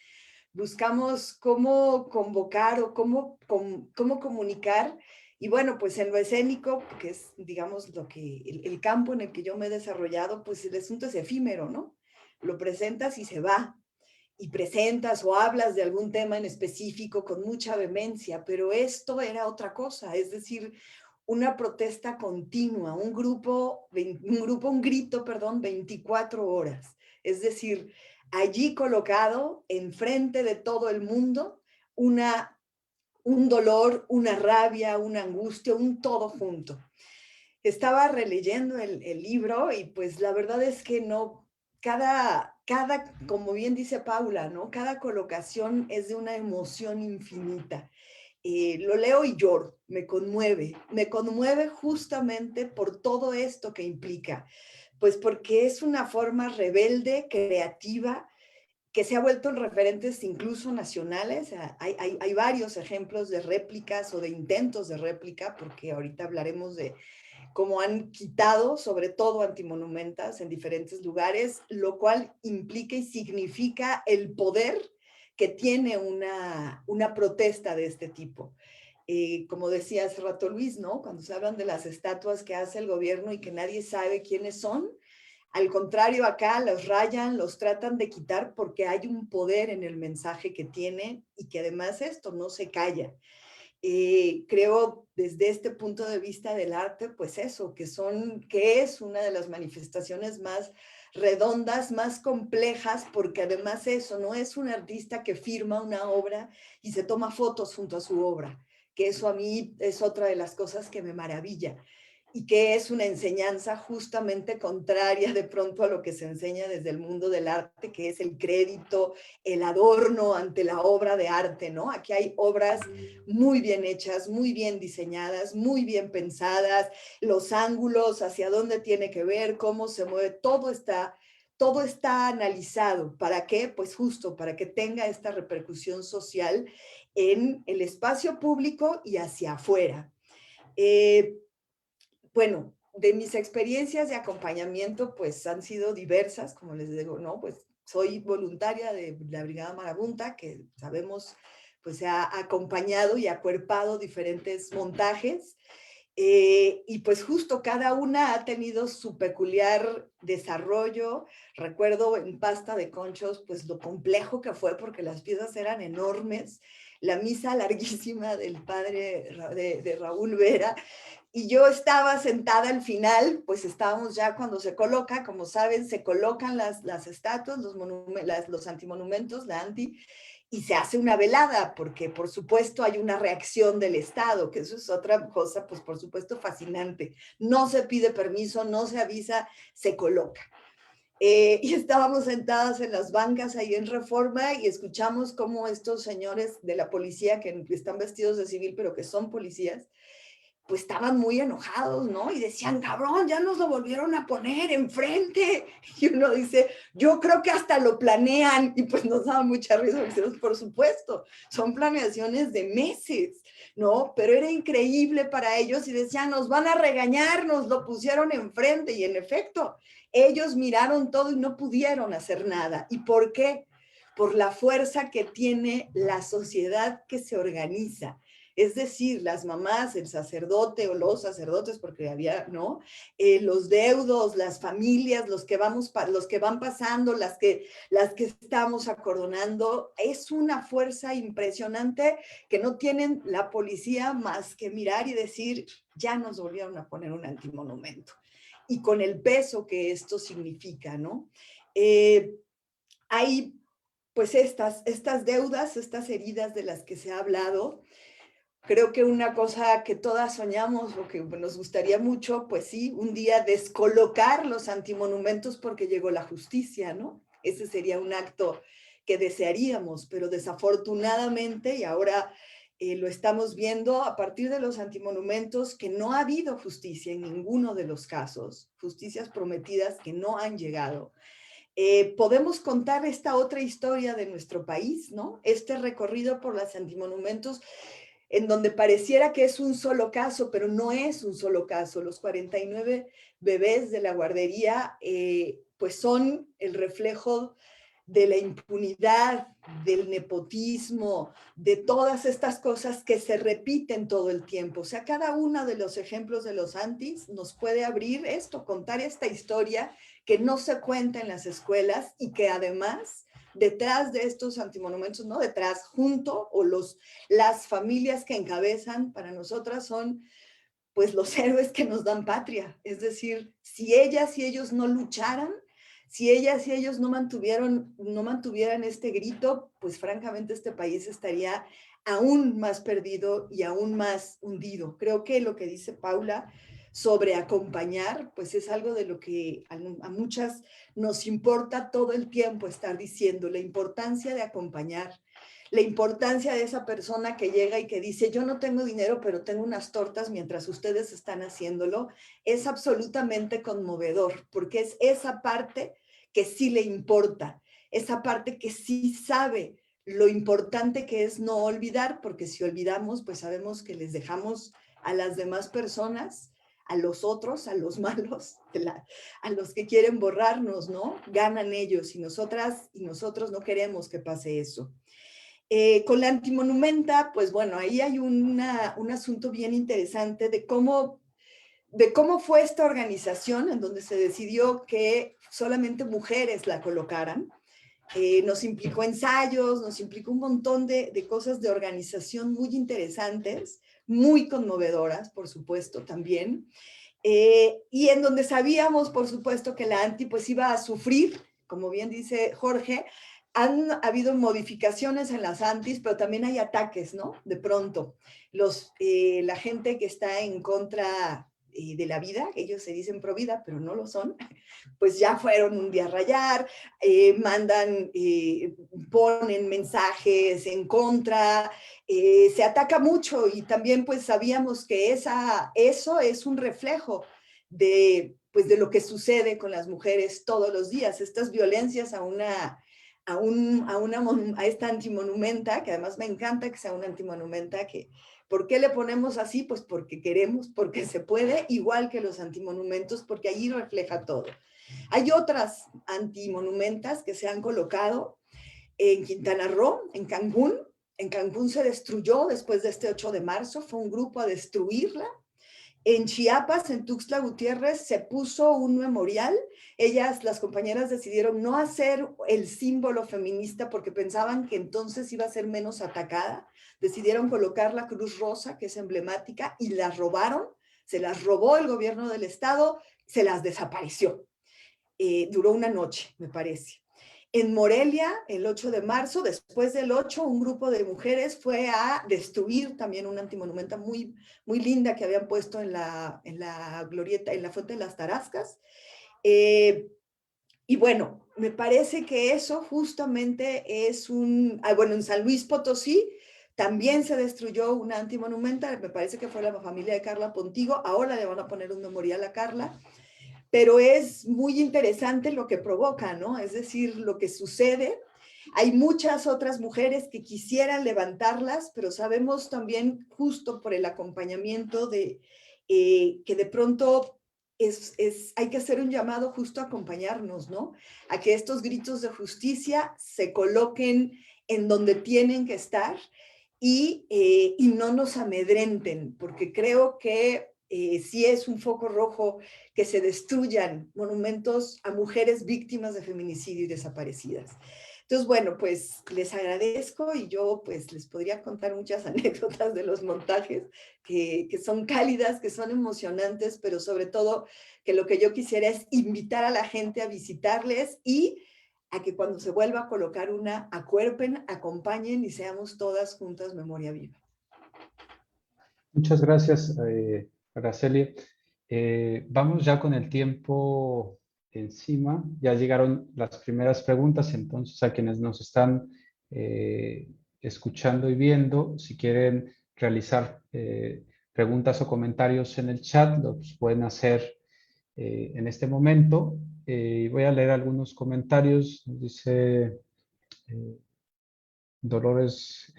buscamos cómo convocar o cómo comunicar. Y bueno, pues en lo escénico, que es, digamos, el campo en el que yo me he desarrollado, pues el asunto es efímero, ¿no? Lo presentas y se va. Y presentas o hablas de algún tema en específico con mucha vehemencia, pero esto era otra cosa, es decir, una protesta continua, un grito, 24 horas. Es decir, allí colocado, enfrente de todo el mundo, un dolor, una rabia, una angustia, un todo junto. Estaba releyendo el libro y pues la verdad es que no, como bien dice Paula, ¿no? Cada colocación es de una emoción infinita. Lo leo y lloro, me conmueve justamente por todo esto que implica, pues porque es una forma rebelde, creativa, que se ha vuelto en referentes incluso nacionales. Hay varios ejemplos de réplicas o de intentos de réplica, porque ahorita hablaremos de cómo han quitado, sobre todo antimonumentas en diferentes lugares, lo cual implica y significa el poder que tiene una protesta de este tipo. Como decía hace rato Luis, ¿no? Cuando se hablan de las estatuas que hace el gobierno y que nadie sabe quiénes son, al contrario, acá los rayan, los tratan de quitar porque hay un poder en el mensaje que tiene y que además esto no se calla. Creo desde este punto de vista del arte, pues eso, que es una de las manifestaciones más redondas, más complejas, porque además eso, no es un artista que firma una obra y se toma fotos junto a su obra, que eso a mí es otra de las cosas que me maravilla, y que es una enseñanza justamente contraria de pronto a lo que se enseña desde el mundo del arte, que es el crédito, el adorno ante la obra de arte, ¿no? Aquí hay obras muy bien hechas, muy bien diseñadas, muy bien pensadas, los ángulos, hacia dónde tiene que ver, cómo se mueve, todo está analizado. ¿Para qué? Pues justo para que tenga esta repercusión social en el espacio público y hacia afuera. Bueno, de mis experiencias de acompañamiento, pues han sido diversas, como les digo, ¿no? Pues soy voluntaria de la Brigada Marabunta, que sabemos, pues se ha acompañado y acuerpado diferentes montajes, y pues justo cada una ha tenido su peculiar desarrollo. Recuerdo en Pasta de Conchos, pues lo complejo que fue porque las piezas eran enormes, la misa larguísima del padre de Raúl Vera, y yo estaba sentada al final, pues estábamos ya cuando se coloca, como saben, se colocan las estatuas, los antimonumentos, la anti, y se hace una velada, porque por supuesto hay una reacción del Estado, que eso es otra cosa, pues por supuesto fascinante. No se pide permiso, no se avisa, se coloca. Y estábamos sentadas en las bancas ahí en Reforma y escuchamos cómo estos señores de la policía, que están vestidos de civil, pero que son policías, pues estaban muy enojados, ¿no? Y decían, cabrón, ya nos lo volvieron a poner enfrente. Y uno dice, yo creo que hasta lo planean. Y pues nos daba mucha risa, por supuesto, son planeaciones de meses, ¿no? Pero era increíble para ellos y decían, nos van a regañar, nos lo pusieron enfrente. Y en efecto, ellos miraron todo y no pudieron hacer nada. ¿Y por qué? Por la fuerza que tiene la sociedad que se organiza. Es decir, las mamás, el sacerdote o los sacerdotes, porque había, ¿no? Los deudos, las familias, los que van pasando, las que estamos acordonando, es una fuerza impresionante que no tienen la policía más que mirar y decir, ya nos volvieron a poner un antimonumento. Y con el peso que esto significa, ¿no? Hay pues estas deudas, estas heridas de las que se ha hablado. Creo que una cosa que todas soñamos o que nos gustaría mucho, pues sí, un día descolocar los antimonumentos porque llegó la justicia, ¿no? Ese sería un acto que desearíamos, pero desafortunadamente, y ahora lo estamos viendo a partir de los antimonumentos, que no ha habido justicia en ninguno de los casos, justicias prometidas que no han llegado. Podemos contar esta otra historia de nuestro país, ¿no? Este recorrido por los antimonumentos, en donde pareciera que es un solo caso, pero no es un solo caso. Los 49 bebés de la guardería, pues son el reflejo de la impunidad, del nepotismo, de todas estas cosas que se repiten todo el tiempo. O sea, cada uno de los ejemplos de los antis nos puede abrir esto, contar esta historia que no se cuenta en las escuelas y que además detrás de estos antimonumentos, no detrás, junto, o las familias que encabezan para nosotras son pues los héroes que nos dan patria. Es decir, si ellas y ellos no lucharan, si ellas y ellos no mantuvieran este grito, pues francamente este país estaría aún más perdido y aún más hundido. Creo que lo que dice Paula sobre acompañar, pues es algo de lo que a muchas nos importa todo el tiempo estar diciendo, la importancia de acompañar, la importancia de esa persona que llega y que dice, yo no tengo dinero, pero tengo unas tortas mientras ustedes están haciéndolo, es absolutamente conmovedor, porque es esa parte que sí le importa, esa parte que sí sabe lo importante que es no olvidar, porque si olvidamos, pues sabemos que les dejamos a las demás personas, a los otros, a los malos, a los que quieren borrarnos, ¿no? Ganan ellos y nosotras y nosotros no queremos que pase eso. Con la antimonumenta, pues bueno, ahí hay un asunto bien interesante de cómo fue esta organización en donde se decidió que solamente mujeres la colocaran. Nos implicó ensayos, nos implicó un montón de cosas de organización muy interesantes, muy conmovedoras, por supuesto, también. Y en donde sabíamos, por supuesto, que la anti pues iba a sufrir, como bien dice Jorge. Han habido modificaciones en las antis, pero también hay ataques, ¿no? De pronto, la gente que está en contra de la vida, ellos se dicen pro vida, pero no lo son, pues ya fueron un día a rayar, ponen mensajes en contra, se ataca mucho y también pues sabíamos que eso es un reflejo de lo que sucede con las mujeres todos los días, estas violencias a esta antimonumenta, que además me encanta que sea una antimonumenta, ¿por qué le ponemos así? Pues porque queremos, porque se puede, igual que los antimonumentos, porque allí refleja todo. Hay otras antimonumentas que se han colocado en Quintana Roo, en Cancún. En Cancún se destruyó después de este 8 de marzo, fue un grupo a destruirla. En Chiapas, en Tuxtla Gutiérrez, se puso un memorial. Las compañeras decidieron no hacer el símbolo feminista porque pensaban que entonces iba a ser menos atacada. Decidieron colocar la Cruz Rosa, que es emblemática, y la robaron. se las robó el gobierno del estado, se las desapareció. Duró una noche, me parece. En Morelia, el 8 de marzo, después del 8, un grupo de mujeres fue a destruir también una antimonumenta muy, muy linda que habían puesto en la glorieta, en la Fuente de las Tarascas. Y bueno, me parece que eso justamente es bueno, en San Luis Potosí también se destruyó una antimonumenta, me parece que fue la familia de Carla Pontigo, ahora le van a poner un memorial a Carla, pero es muy interesante lo que provoca, ¿no? Es decir, lo que sucede. Hay muchas otras mujeres que quisieran levantarlas, pero sabemos también, justo por el acompañamiento, que de pronto hay que hacer un llamado justo a acompañarnos, ¿no? A que estos gritos de justicia se coloquen en donde tienen que estar y no nos amedrenten, porque creo que sí es un foco rojo que se destruyan monumentos a mujeres víctimas de feminicidio y desaparecidas. Entonces, bueno, pues les agradezco y yo pues les podría contar muchas anécdotas de los montajes que son cálidas, que son emocionantes, pero sobre todo que lo que yo quisiera es invitar a la gente a visitarles y a que cuando se vuelva a colocar una, acuerpen, acompañen y seamos todas juntas memoria viva. Muchas gracias, Araceli. Vamos ya con el tiempo encima. Ya llegaron las primeras preguntas, entonces a quienes nos están escuchando y viendo, si quieren realizar preguntas o comentarios en el chat, los pueden hacer en este momento. Voy a leer algunos comentarios. Dice Dolores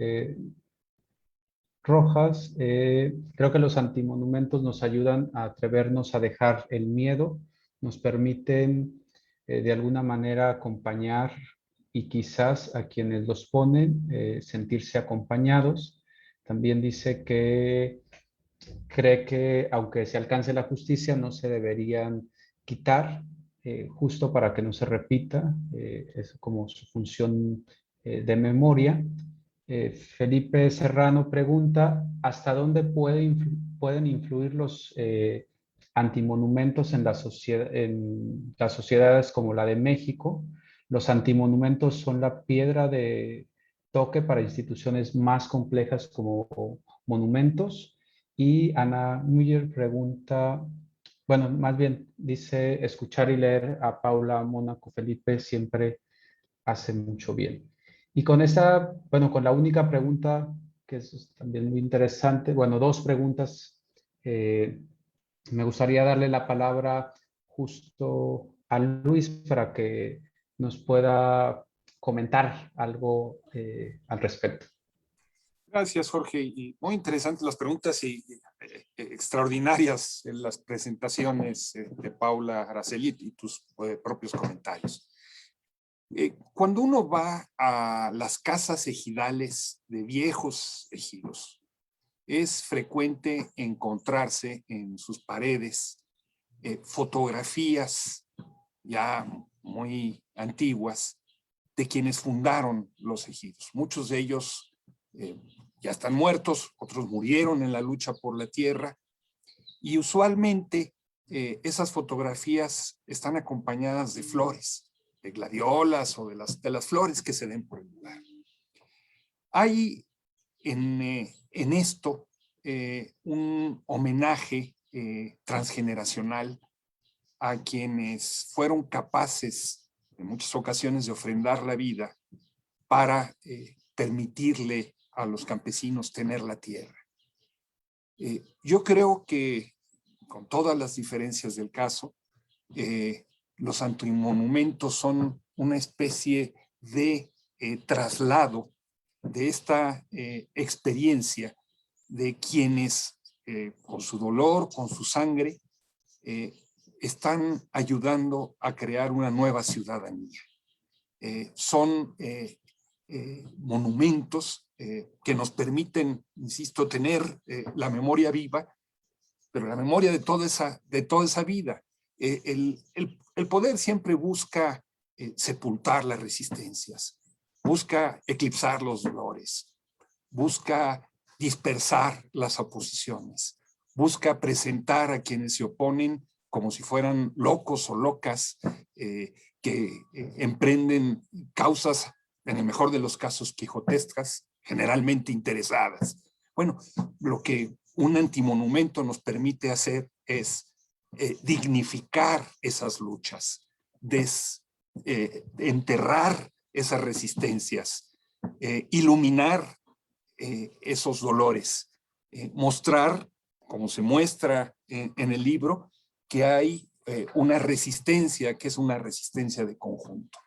Rojas, creo que los antimonumentos nos ayudan a atrevernos a dejar el miedo, nos permiten de alguna manera acompañar y quizás a quienes los ponen sentirse acompañados. También dice que cree que aunque se alcance la justicia no se deberían quitar justo para que no se repita, es como su función de memoria. Felipe Serrano pregunta, ¿hasta dónde pueden influir los antimonumentos en las sociedades como la de México? Los antimonumentos son la piedra de toque para instituciones más complejas como monumentos. Y Ana Muller pregunta, bueno, más bien dice, escuchar y leer a Paula Mónaco Felipe siempre hace mucho bien. Y con esta, bueno, con la única pregunta, que es también muy interesante, bueno, dos preguntas, me gustaría darle la palabra justo a Luis para que nos pueda comentar algo al respecto. Gracias, Jorge. Y muy interesantes las preguntas y extraordinarias en las presentaciones de Paula, Araceli y tus propios comentarios. Cuando uno va a las casas ejidales de viejos ejidos, es frecuente encontrarse en sus paredes fotografías ya muy antiguas de quienes fundaron los ejidos. Muchos de ellos ya están muertos, otros murieron en la lucha por la tierra y usualmente esas fotografías están acompañadas de flores, de gladiolas o de las flores que se den por el lugar. Hay en esto un homenaje transgeneracional a quienes fueron capaces en muchas ocasiones de ofrendar la vida para permitirle a los campesinos tener la tierra. Yo creo que con todas las diferencias del caso, los antimonumentos son una especie de traslado de esta experiencia de quienes con su dolor, con su sangre, están ayudando a crear una nueva ciudadanía. Son monumentos que nos permiten, insisto, tener la memoria viva, pero la memoria de toda esa vida. El poder siempre busca sepultar las resistencias, busca eclipsar los dolores, busca dispersar las oposiciones, busca presentar a quienes se oponen como si fueran locos o locas que emprenden causas, en el mejor de los casos, quijotescas, generalmente interesadas. Bueno, lo que un antimonumento nos permite hacer es dignificar esas luchas, enterrar esas resistencias, iluminar esos dolores, mostrar, como se muestra en el libro, que hay una resistencia que es una resistencia de conjunto.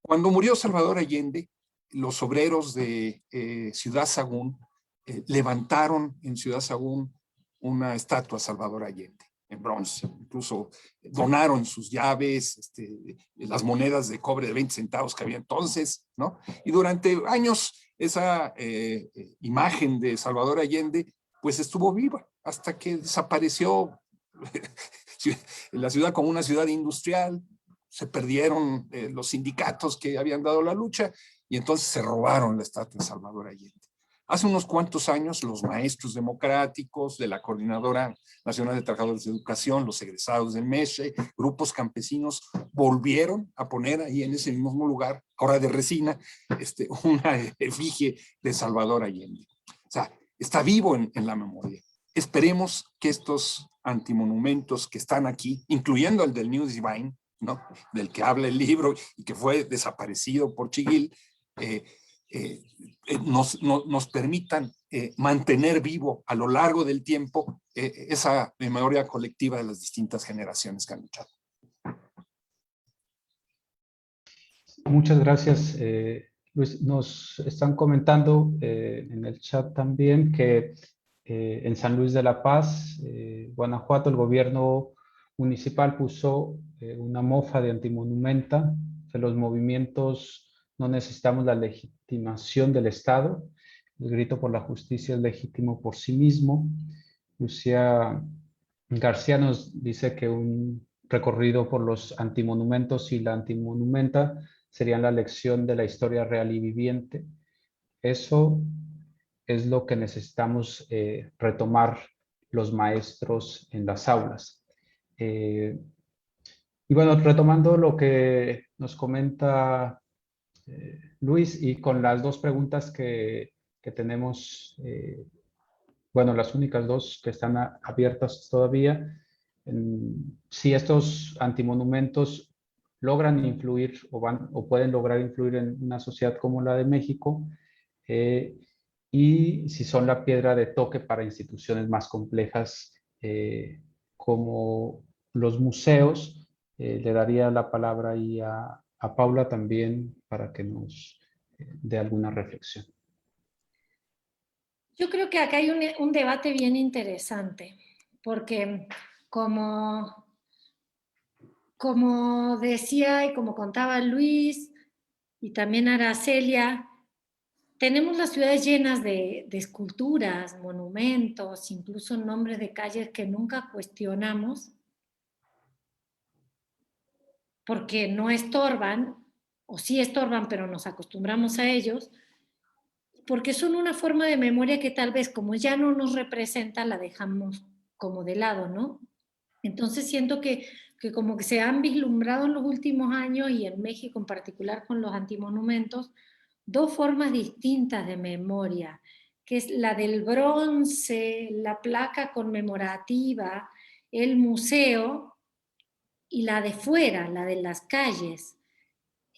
Cuando murió Salvador Allende, los obreros de Ciudad Sagún levantaron en Ciudad Sagún una estatua a Salvador Allende en bronce. Incluso donaron sus llaves, las monedas de cobre de 20 centavos que había entonces, ¿no? Y durante años esa imagen de Salvador Allende pues estuvo viva hasta que desapareció la ciudad como una ciudad industrial. Se perdieron los sindicatos que habían dado la lucha y entonces se robaron la estatua de Salvador Allende. Hace unos cuantos años, los maestros democráticos de la Coordinadora Nacional de Trabajadores de Educación, los egresados del MESHE, grupos campesinos, volvieron a poner ahí en ese mismo lugar, ahora de resina, una efigie de Salvador Allende. O sea, está vivo en la memoria. Esperemos que estos antimonumentos que están aquí, incluyendo el del New Divine, ¿no?, del que habla el libro y que fue desaparecido por Chiguil, nos permitan mantener vivo a lo largo del tiempo esa memoria colectiva de las distintas generaciones que han luchado. Muchas gracias, Luis. Nos están comentando en el chat también que en San Luis de la Paz, Guanajuato, el gobierno municipal puso una mofa de antimonumenta, que los movimientos no necesitamos la legitimación del Estado. El grito por la justicia es legítimo por sí mismo. Lucía García nos dice que un recorrido por los antimonumentos y la antimonumenta serían la lección de la historia real y viviente. Eso es lo que necesitamos retomar los maestros en las aulas. Y bueno, retomando lo que nos comenta Luis, y con las dos preguntas que tenemos, bueno, las únicas dos que están abiertas todavía, si estos antimonumentos logran influir o pueden lograr influir en una sociedad como la de México, y si son la piedra de toque para instituciones más complejas como los museos. Le daría la palabra ahí a Paula también para que nos dé alguna reflexión. Yo creo que acá hay un debate bien interesante, porque como decía y como contaba Luis y también Aracelia, tenemos las ciudades llenas de esculturas, monumentos, incluso nombres de calles que nunca cuestionamos porque no estorban, o sí estorban, pero nos acostumbramos a ellos, porque son una forma de memoria que tal vez como ya no nos representa, la dejamos como de lado, ¿no? Entonces siento que como que se han vislumbrado en los últimos años, y en México en particular con los antimonumentos, dos formas distintas de memoria, que es la del bronce, la placa conmemorativa, el museo, y la de fuera, la de las calles.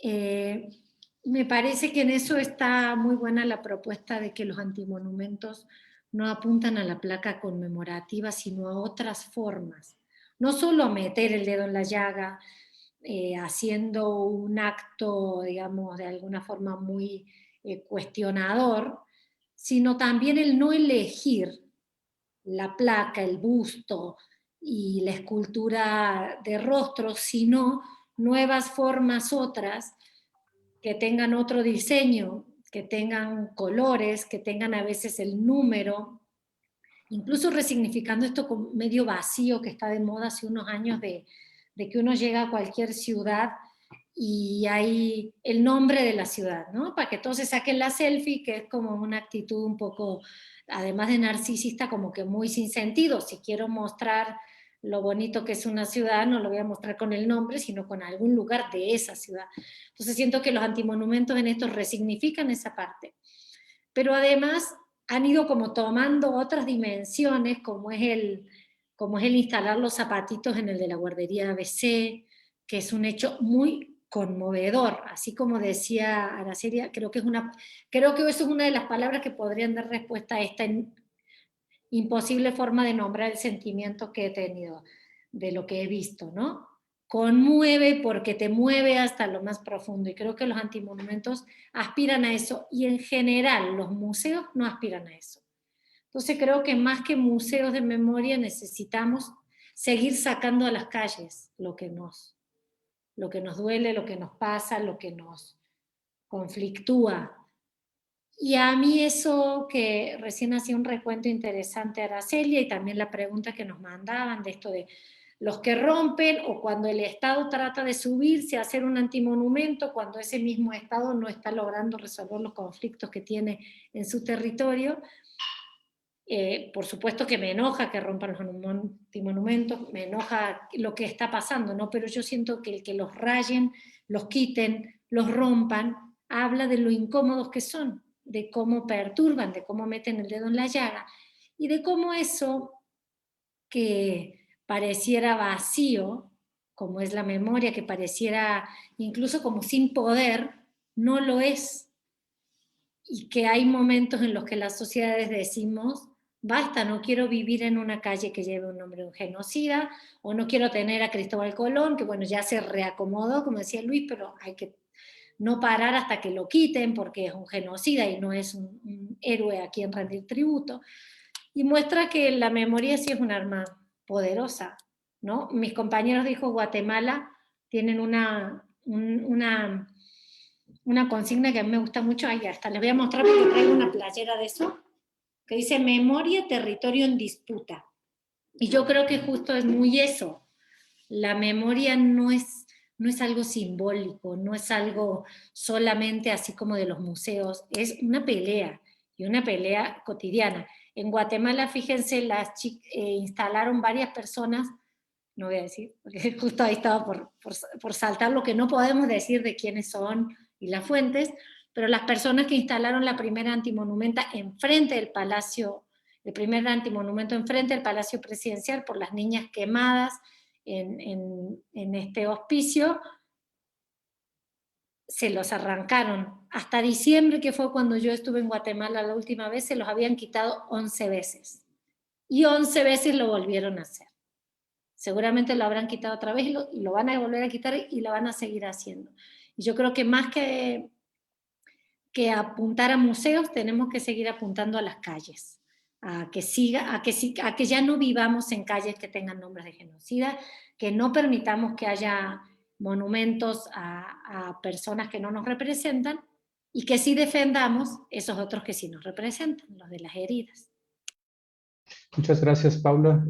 Me parece que en eso está muy buena la propuesta de que los antimonumentos no apuntan a la placa conmemorativa, sino a otras formas. No solo a meter el dedo en la llaga, haciendo un acto, digamos, de alguna forma muy cuestionador, sino también el no elegir la placa, el busto y la escultura de rostros, sino nuevas formas, otras, que tengan otro diseño, que tengan colores, que tengan a veces el número, incluso resignificando esto medio vacío que está de moda hace unos años de que uno llega a cualquier ciudad y hay el nombre de la ciudad, ¿no? Para que todos se saquen la selfie, que es como una actitud un poco, además de narcisista, como que muy sin sentido. Si quiero mostrar lo bonito que es una ciudad, no lo voy a mostrar con el nombre, sino con algún lugar de esa ciudad. Entonces siento que los antimonumentos en esto resignifican esa parte. Pero además han ido como tomando otras dimensiones, como es el instalar los zapatitos en el de la guardería ABC, que es un hecho muy conmovedor, así como decía Araceli, creo que eso es una de las palabras que podrían dar respuesta a esta imposible forma de nombrar el sentimiento que he tenido de lo que he visto, ¿no? Conmueve porque te mueve hasta lo más profundo, y creo que los antimonumentos aspiran a eso, y en general los museos no aspiran a eso. Entonces creo que más que museos de memoria necesitamos seguir sacando a las calles lo que nos duele, lo que nos pasa, lo que nos conflictúa. Y a mí eso, que recién hacía un recuento interesante Aracelia, y también la pregunta que nos mandaban de esto de los que rompen, o cuando el Estado trata de subirse a hacer un antimonumento, cuando ese mismo Estado no está logrando resolver los conflictos que tiene en su territorio. Por supuesto que me enoja que rompan los antimonumentos, me enoja lo que está pasando, ¿no? Pero yo siento que el que los rayen, los quiten, los rompan, habla de lo incómodos que son, de cómo perturban, de cómo meten el dedo en la llaga, y de cómo eso que pareciera vacío, como es la memoria, que pareciera incluso como sin poder, no lo es. Y que hay momentos en los que las sociedades decimos, basta, no quiero vivir en una calle que lleve un nombre de un genocida, o no quiero tener a Cristóbal Colón, que bueno, ya se reacomodó, como decía Luis, pero hay que no parar hasta que lo quiten, porque es un genocida y no es un héroe a quien rendir tributo. Y muestra que la memoria sí es un arma poderosa, ¿no? Mis compañeros de Hijo Guatemala tienen una consigna que a mí me gusta mucho, ahí hasta les voy a mostrar porque traigo una playera de eso, que dice memoria, territorio en disputa. Y yo creo que justo es muy eso. La memoria no es algo simbólico, no es algo solamente así como de los museos, es una pelea, y una pelea cotidiana. En Guatemala, fíjense, instalaron varias personas, no voy a decir, porque justo ahí estaba por saltar lo que no podemos decir de quiénes son y las fuentes, pero las personas que instalaron la primera antimonumenta enfrente del Palacio, el primer antimonumento enfrente del Palacio Presidencial por las niñas quemadas en este hospicio, se los arrancaron. Hasta diciembre, que fue cuando yo estuve en Guatemala la última vez, se los habían quitado 11 veces. Y 11 veces lo volvieron a hacer. Seguramente lo habrán quitado otra vez y lo van a volver a quitar y lo van a seguir haciendo. Y yo creo que más que apuntar a museos, tenemos que seguir apuntando a las calles, a que ya no vivamos en calles que tengan nombres de genocida, que no permitamos que haya monumentos a personas que no nos representan, y que sí defendamos esos otros que sí nos representan, los de las heridas. Muchas gracias, Paula.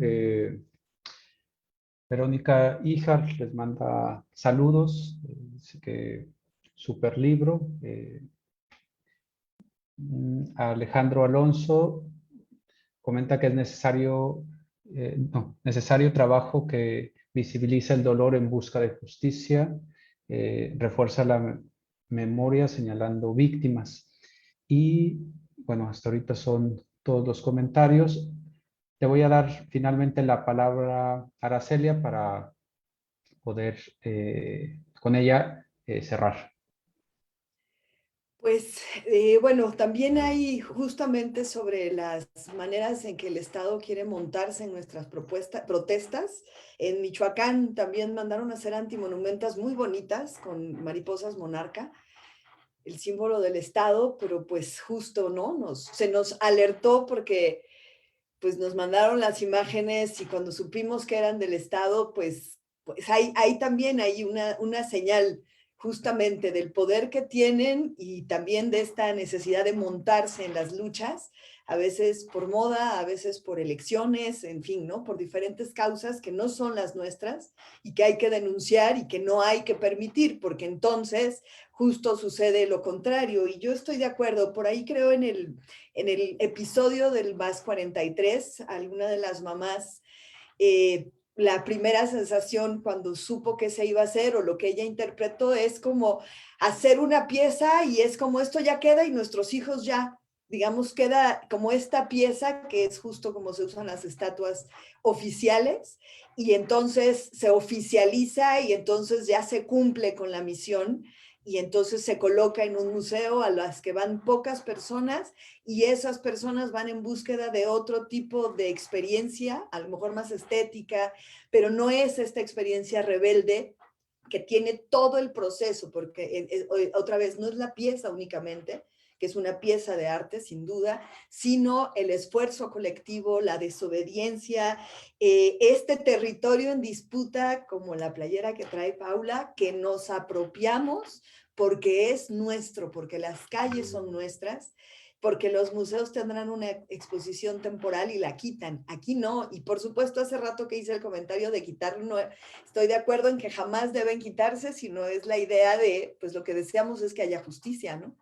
Verónica Híjar les manda saludos, dice que super libro. Alejandro Alonso comenta que es necesario trabajo que visibiliza el dolor en busca de justicia, refuerza la memoria señalando víctimas. Y bueno, hasta ahorita son todos los comentarios. Te voy a dar finalmente la palabra a Aracelia para poder con ella cerrar. Pues bueno, también hay justamente sobre las maneras en que el Estado quiere montarse en nuestras protestas. En Michoacán también mandaron a hacer antimonumentas muy bonitas con mariposas monarca, el símbolo del Estado, pero pues justo, ¿no? Se nos alertó porque pues nos mandaron las imágenes, y cuando supimos que eran del Estado, pues ahí también hay una señal justamente del poder que tienen y también de esta necesidad de montarse en las luchas, a veces por moda, a veces por elecciones, en fin, ¿no? Por diferentes causas que no son las nuestras y que hay que denunciar y que no hay que permitir, porque entonces justo sucede lo contrario. Y yo estoy de acuerdo, por ahí creo en el episodio del MAS 43, alguna de las mamás, la primera sensación cuando supo que se iba a hacer o lo que ella interpretó es como hacer una pieza y es como esto ya queda y nuestros hijos ya, digamos, queda como esta pieza que es justo como se usan las estatuas oficiales y entonces se oficializa y entonces ya se cumple con la misión y entonces se coloca en un museo a las que van pocas personas y esas personas van en búsqueda de otro tipo de experiencia, a lo mejor más estética, pero no es esta experiencia rebelde que tiene todo el proceso, porque otra vez no es la pieza únicamente, que es una pieza de arte sin duda, sino el esfuerzo colectivo, la desobediencia, este territorio en disputa como la playera que trae Paula, que nos apropiamos porque es nuestro, porque las calles son nuestras, porque los museos tendrán una exposición temporal y la quitan. Aquí no. Y por supuesto, hace rato que hice el comentario de quitarlo, no, estoy de acuerdo en que jamás deben quitarse, sino es la idea de, pues lo que deseamos es que haya justicia, ¿no?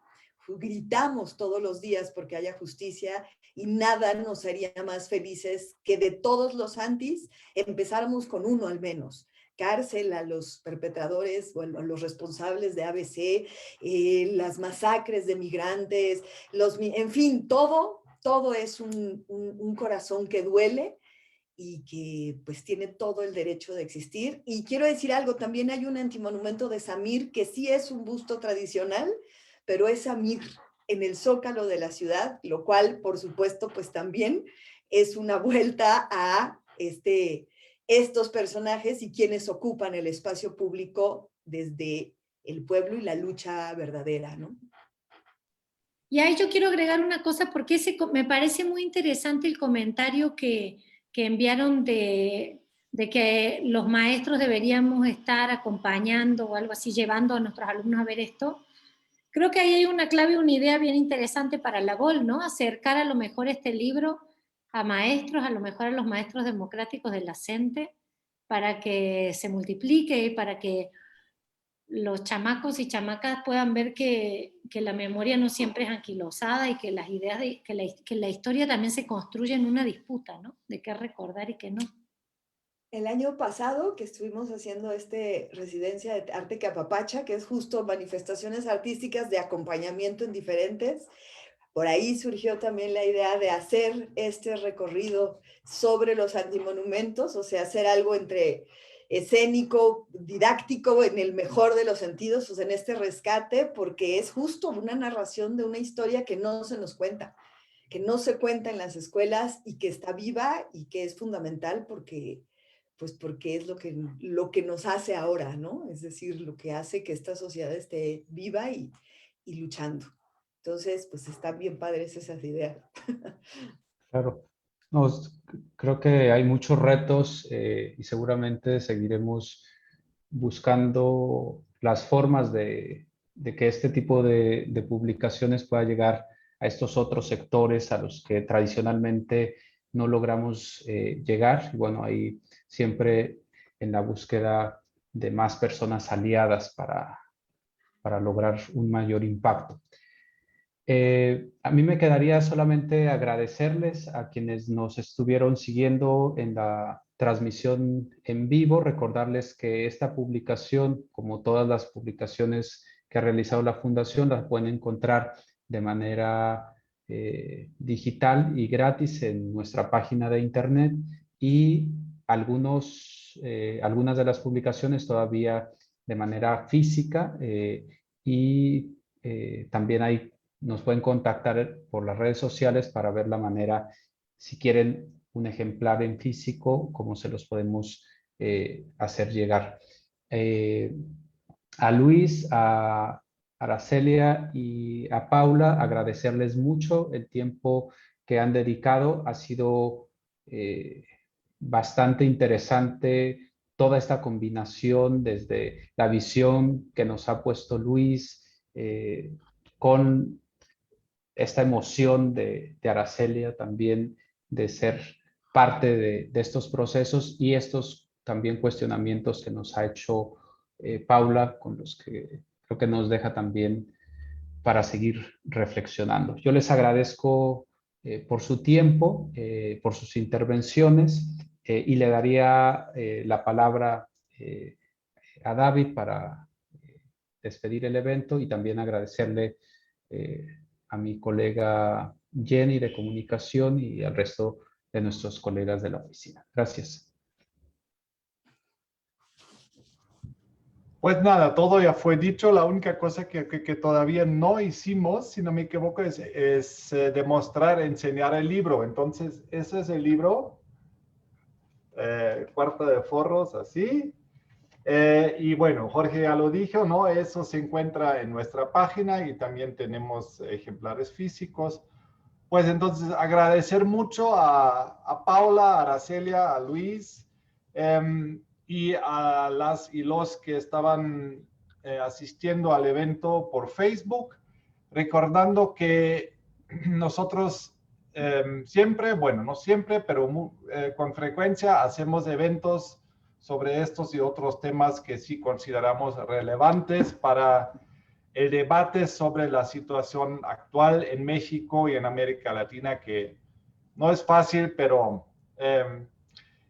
Gritamos todos los días porque haya justicia y nada nos haría más felices que de todos los antis empezáramos con uno al menos. Cárcel a los perpetradores o a los responsables de ABC, las masacres de migrantes, en fin, todo es un corazón que duele y que pues tiene todo el derecho de existir. Y quiero decir algo, también hay un antimonumento de Samir que sí es un busto tradicional, pero es Samir en el Zócalo de la ciudad, lo cual por supuesto pues también es una vuelta a estos personajes y quienes ocupan el espacio público desde el pueblo y la lucha verdadera, ¿no? Y ahí yo quiero agregar una cosa porque me parece muy interesante el comentario que enviaron de que los maestros deberíamos estar acompañando o algo así, llevando a nuestros alumnos a ver esto. Creo que ahí hay una clave, una idea bien interesante para la GOL, ¿no? Acercar a lo mejor este libro a maestros, a lo mejor a los maestros democráticos de la CENTE, para que se multiplique y para que los chamacos y chamacas puedan ver que la memoria no siempre es anquilosada y que las ideas, que la historia también se construye en una disputa, ¿no? De qué recordar y qué no. El año pasado que estuvimos haciendo residencia de arte que apapacha, que es justo manifestaciones artísticas de acompañamiento en diferentes, por ahí surgió también la idea de hacer este recorrido sobre los antimonumentos, o sea, hacer algo entre escénico, didáctico, en el mejor de los sentidos, o sea, en este rescate, porque es justo una narración de una historia que no se nos cuenta, que no se cuenta en las escuelas y que está viva y que es fundamental porque es lo que nos hace ahora, ¿no? Es decir, lo que hace que esta sociedad esté viva y luchando. Entonces, pues están bien padres esas ideas. Claro. No, creo que hay muchos retos y seguramente seguiremos buscando las formas de que este tipo de publicaciones pueda llegar a estos otros sectores a los que tradicionalmente no logramos llegar. Y bueno, ahí siempre en la búsqueda de más personas aliadas para lograr un mayor impacto. A mí me quedaría solamente agradecerles a quienes nos estuvieron siguiendo en la transmisión en vivo, recordarles que esta publicación, como todas las publicaciones que ha realizado la Fundación, las pueden encontrar de manera digital y gratis en nuestra página de internet y algunas de las publicaciones todavía de manera física y también nos pueden contactar por las redes sociales para ver la manera, si quieren un ejemplar en físico, cómo se los podemos hacer llegar. A Luis, a Aracelia y a Paula, agradecerles mucho el tiempo que han dedicado. Ha sido bastante interesante toda esta combinación desde la visión que nos ha puesto Luis, con esta emoción de Aracelia también de ser parte de estos procesos y estos también cuestionamientos que nos ha hecho Paula, con los que creo que nos deja también para seguir reflexionando. Yo les agradezco por su tiempo, por sus intervenciones, y le daría la palabra a David para despedir el evento y también agradecerle a mi colega Jenny de comunicación y al resto de nuestros colegas de la oficina. Gracias. Pues nada, todo ya fue dicho. La única cosa que todavía no hicimos, si no me equivoco, es demostrar, enseñar el libro. Entonces, ese es el libro. Cuarta de forros, así. Y bueno, Jorge ya lo dijo, ¿no? Eso se encuentra en nuestra página y también tenemos ejemplares físicos. Pues entonces agradecer mucho a Paula, a Aracelia, a Luis, y a las y los que estaban asistiendo al evento por Facebook, recordando que nosotros siempre, bueno, no siempre, pero con frecuencia hacemos eventos sobre estos y otros temas que sí consideramos relevantes para el debate sobre la situación actual en México y en América Latina, que no es fácil, pero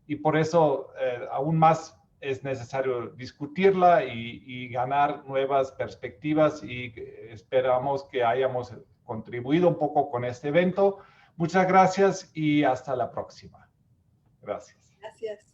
y por eso aún más es necesario discutirla y ganar nuevas perspectivas, y esperamos que hayamos contribuido un poco con este evento. Muchas gracias y hasta la próxima. Gracias. Gracias.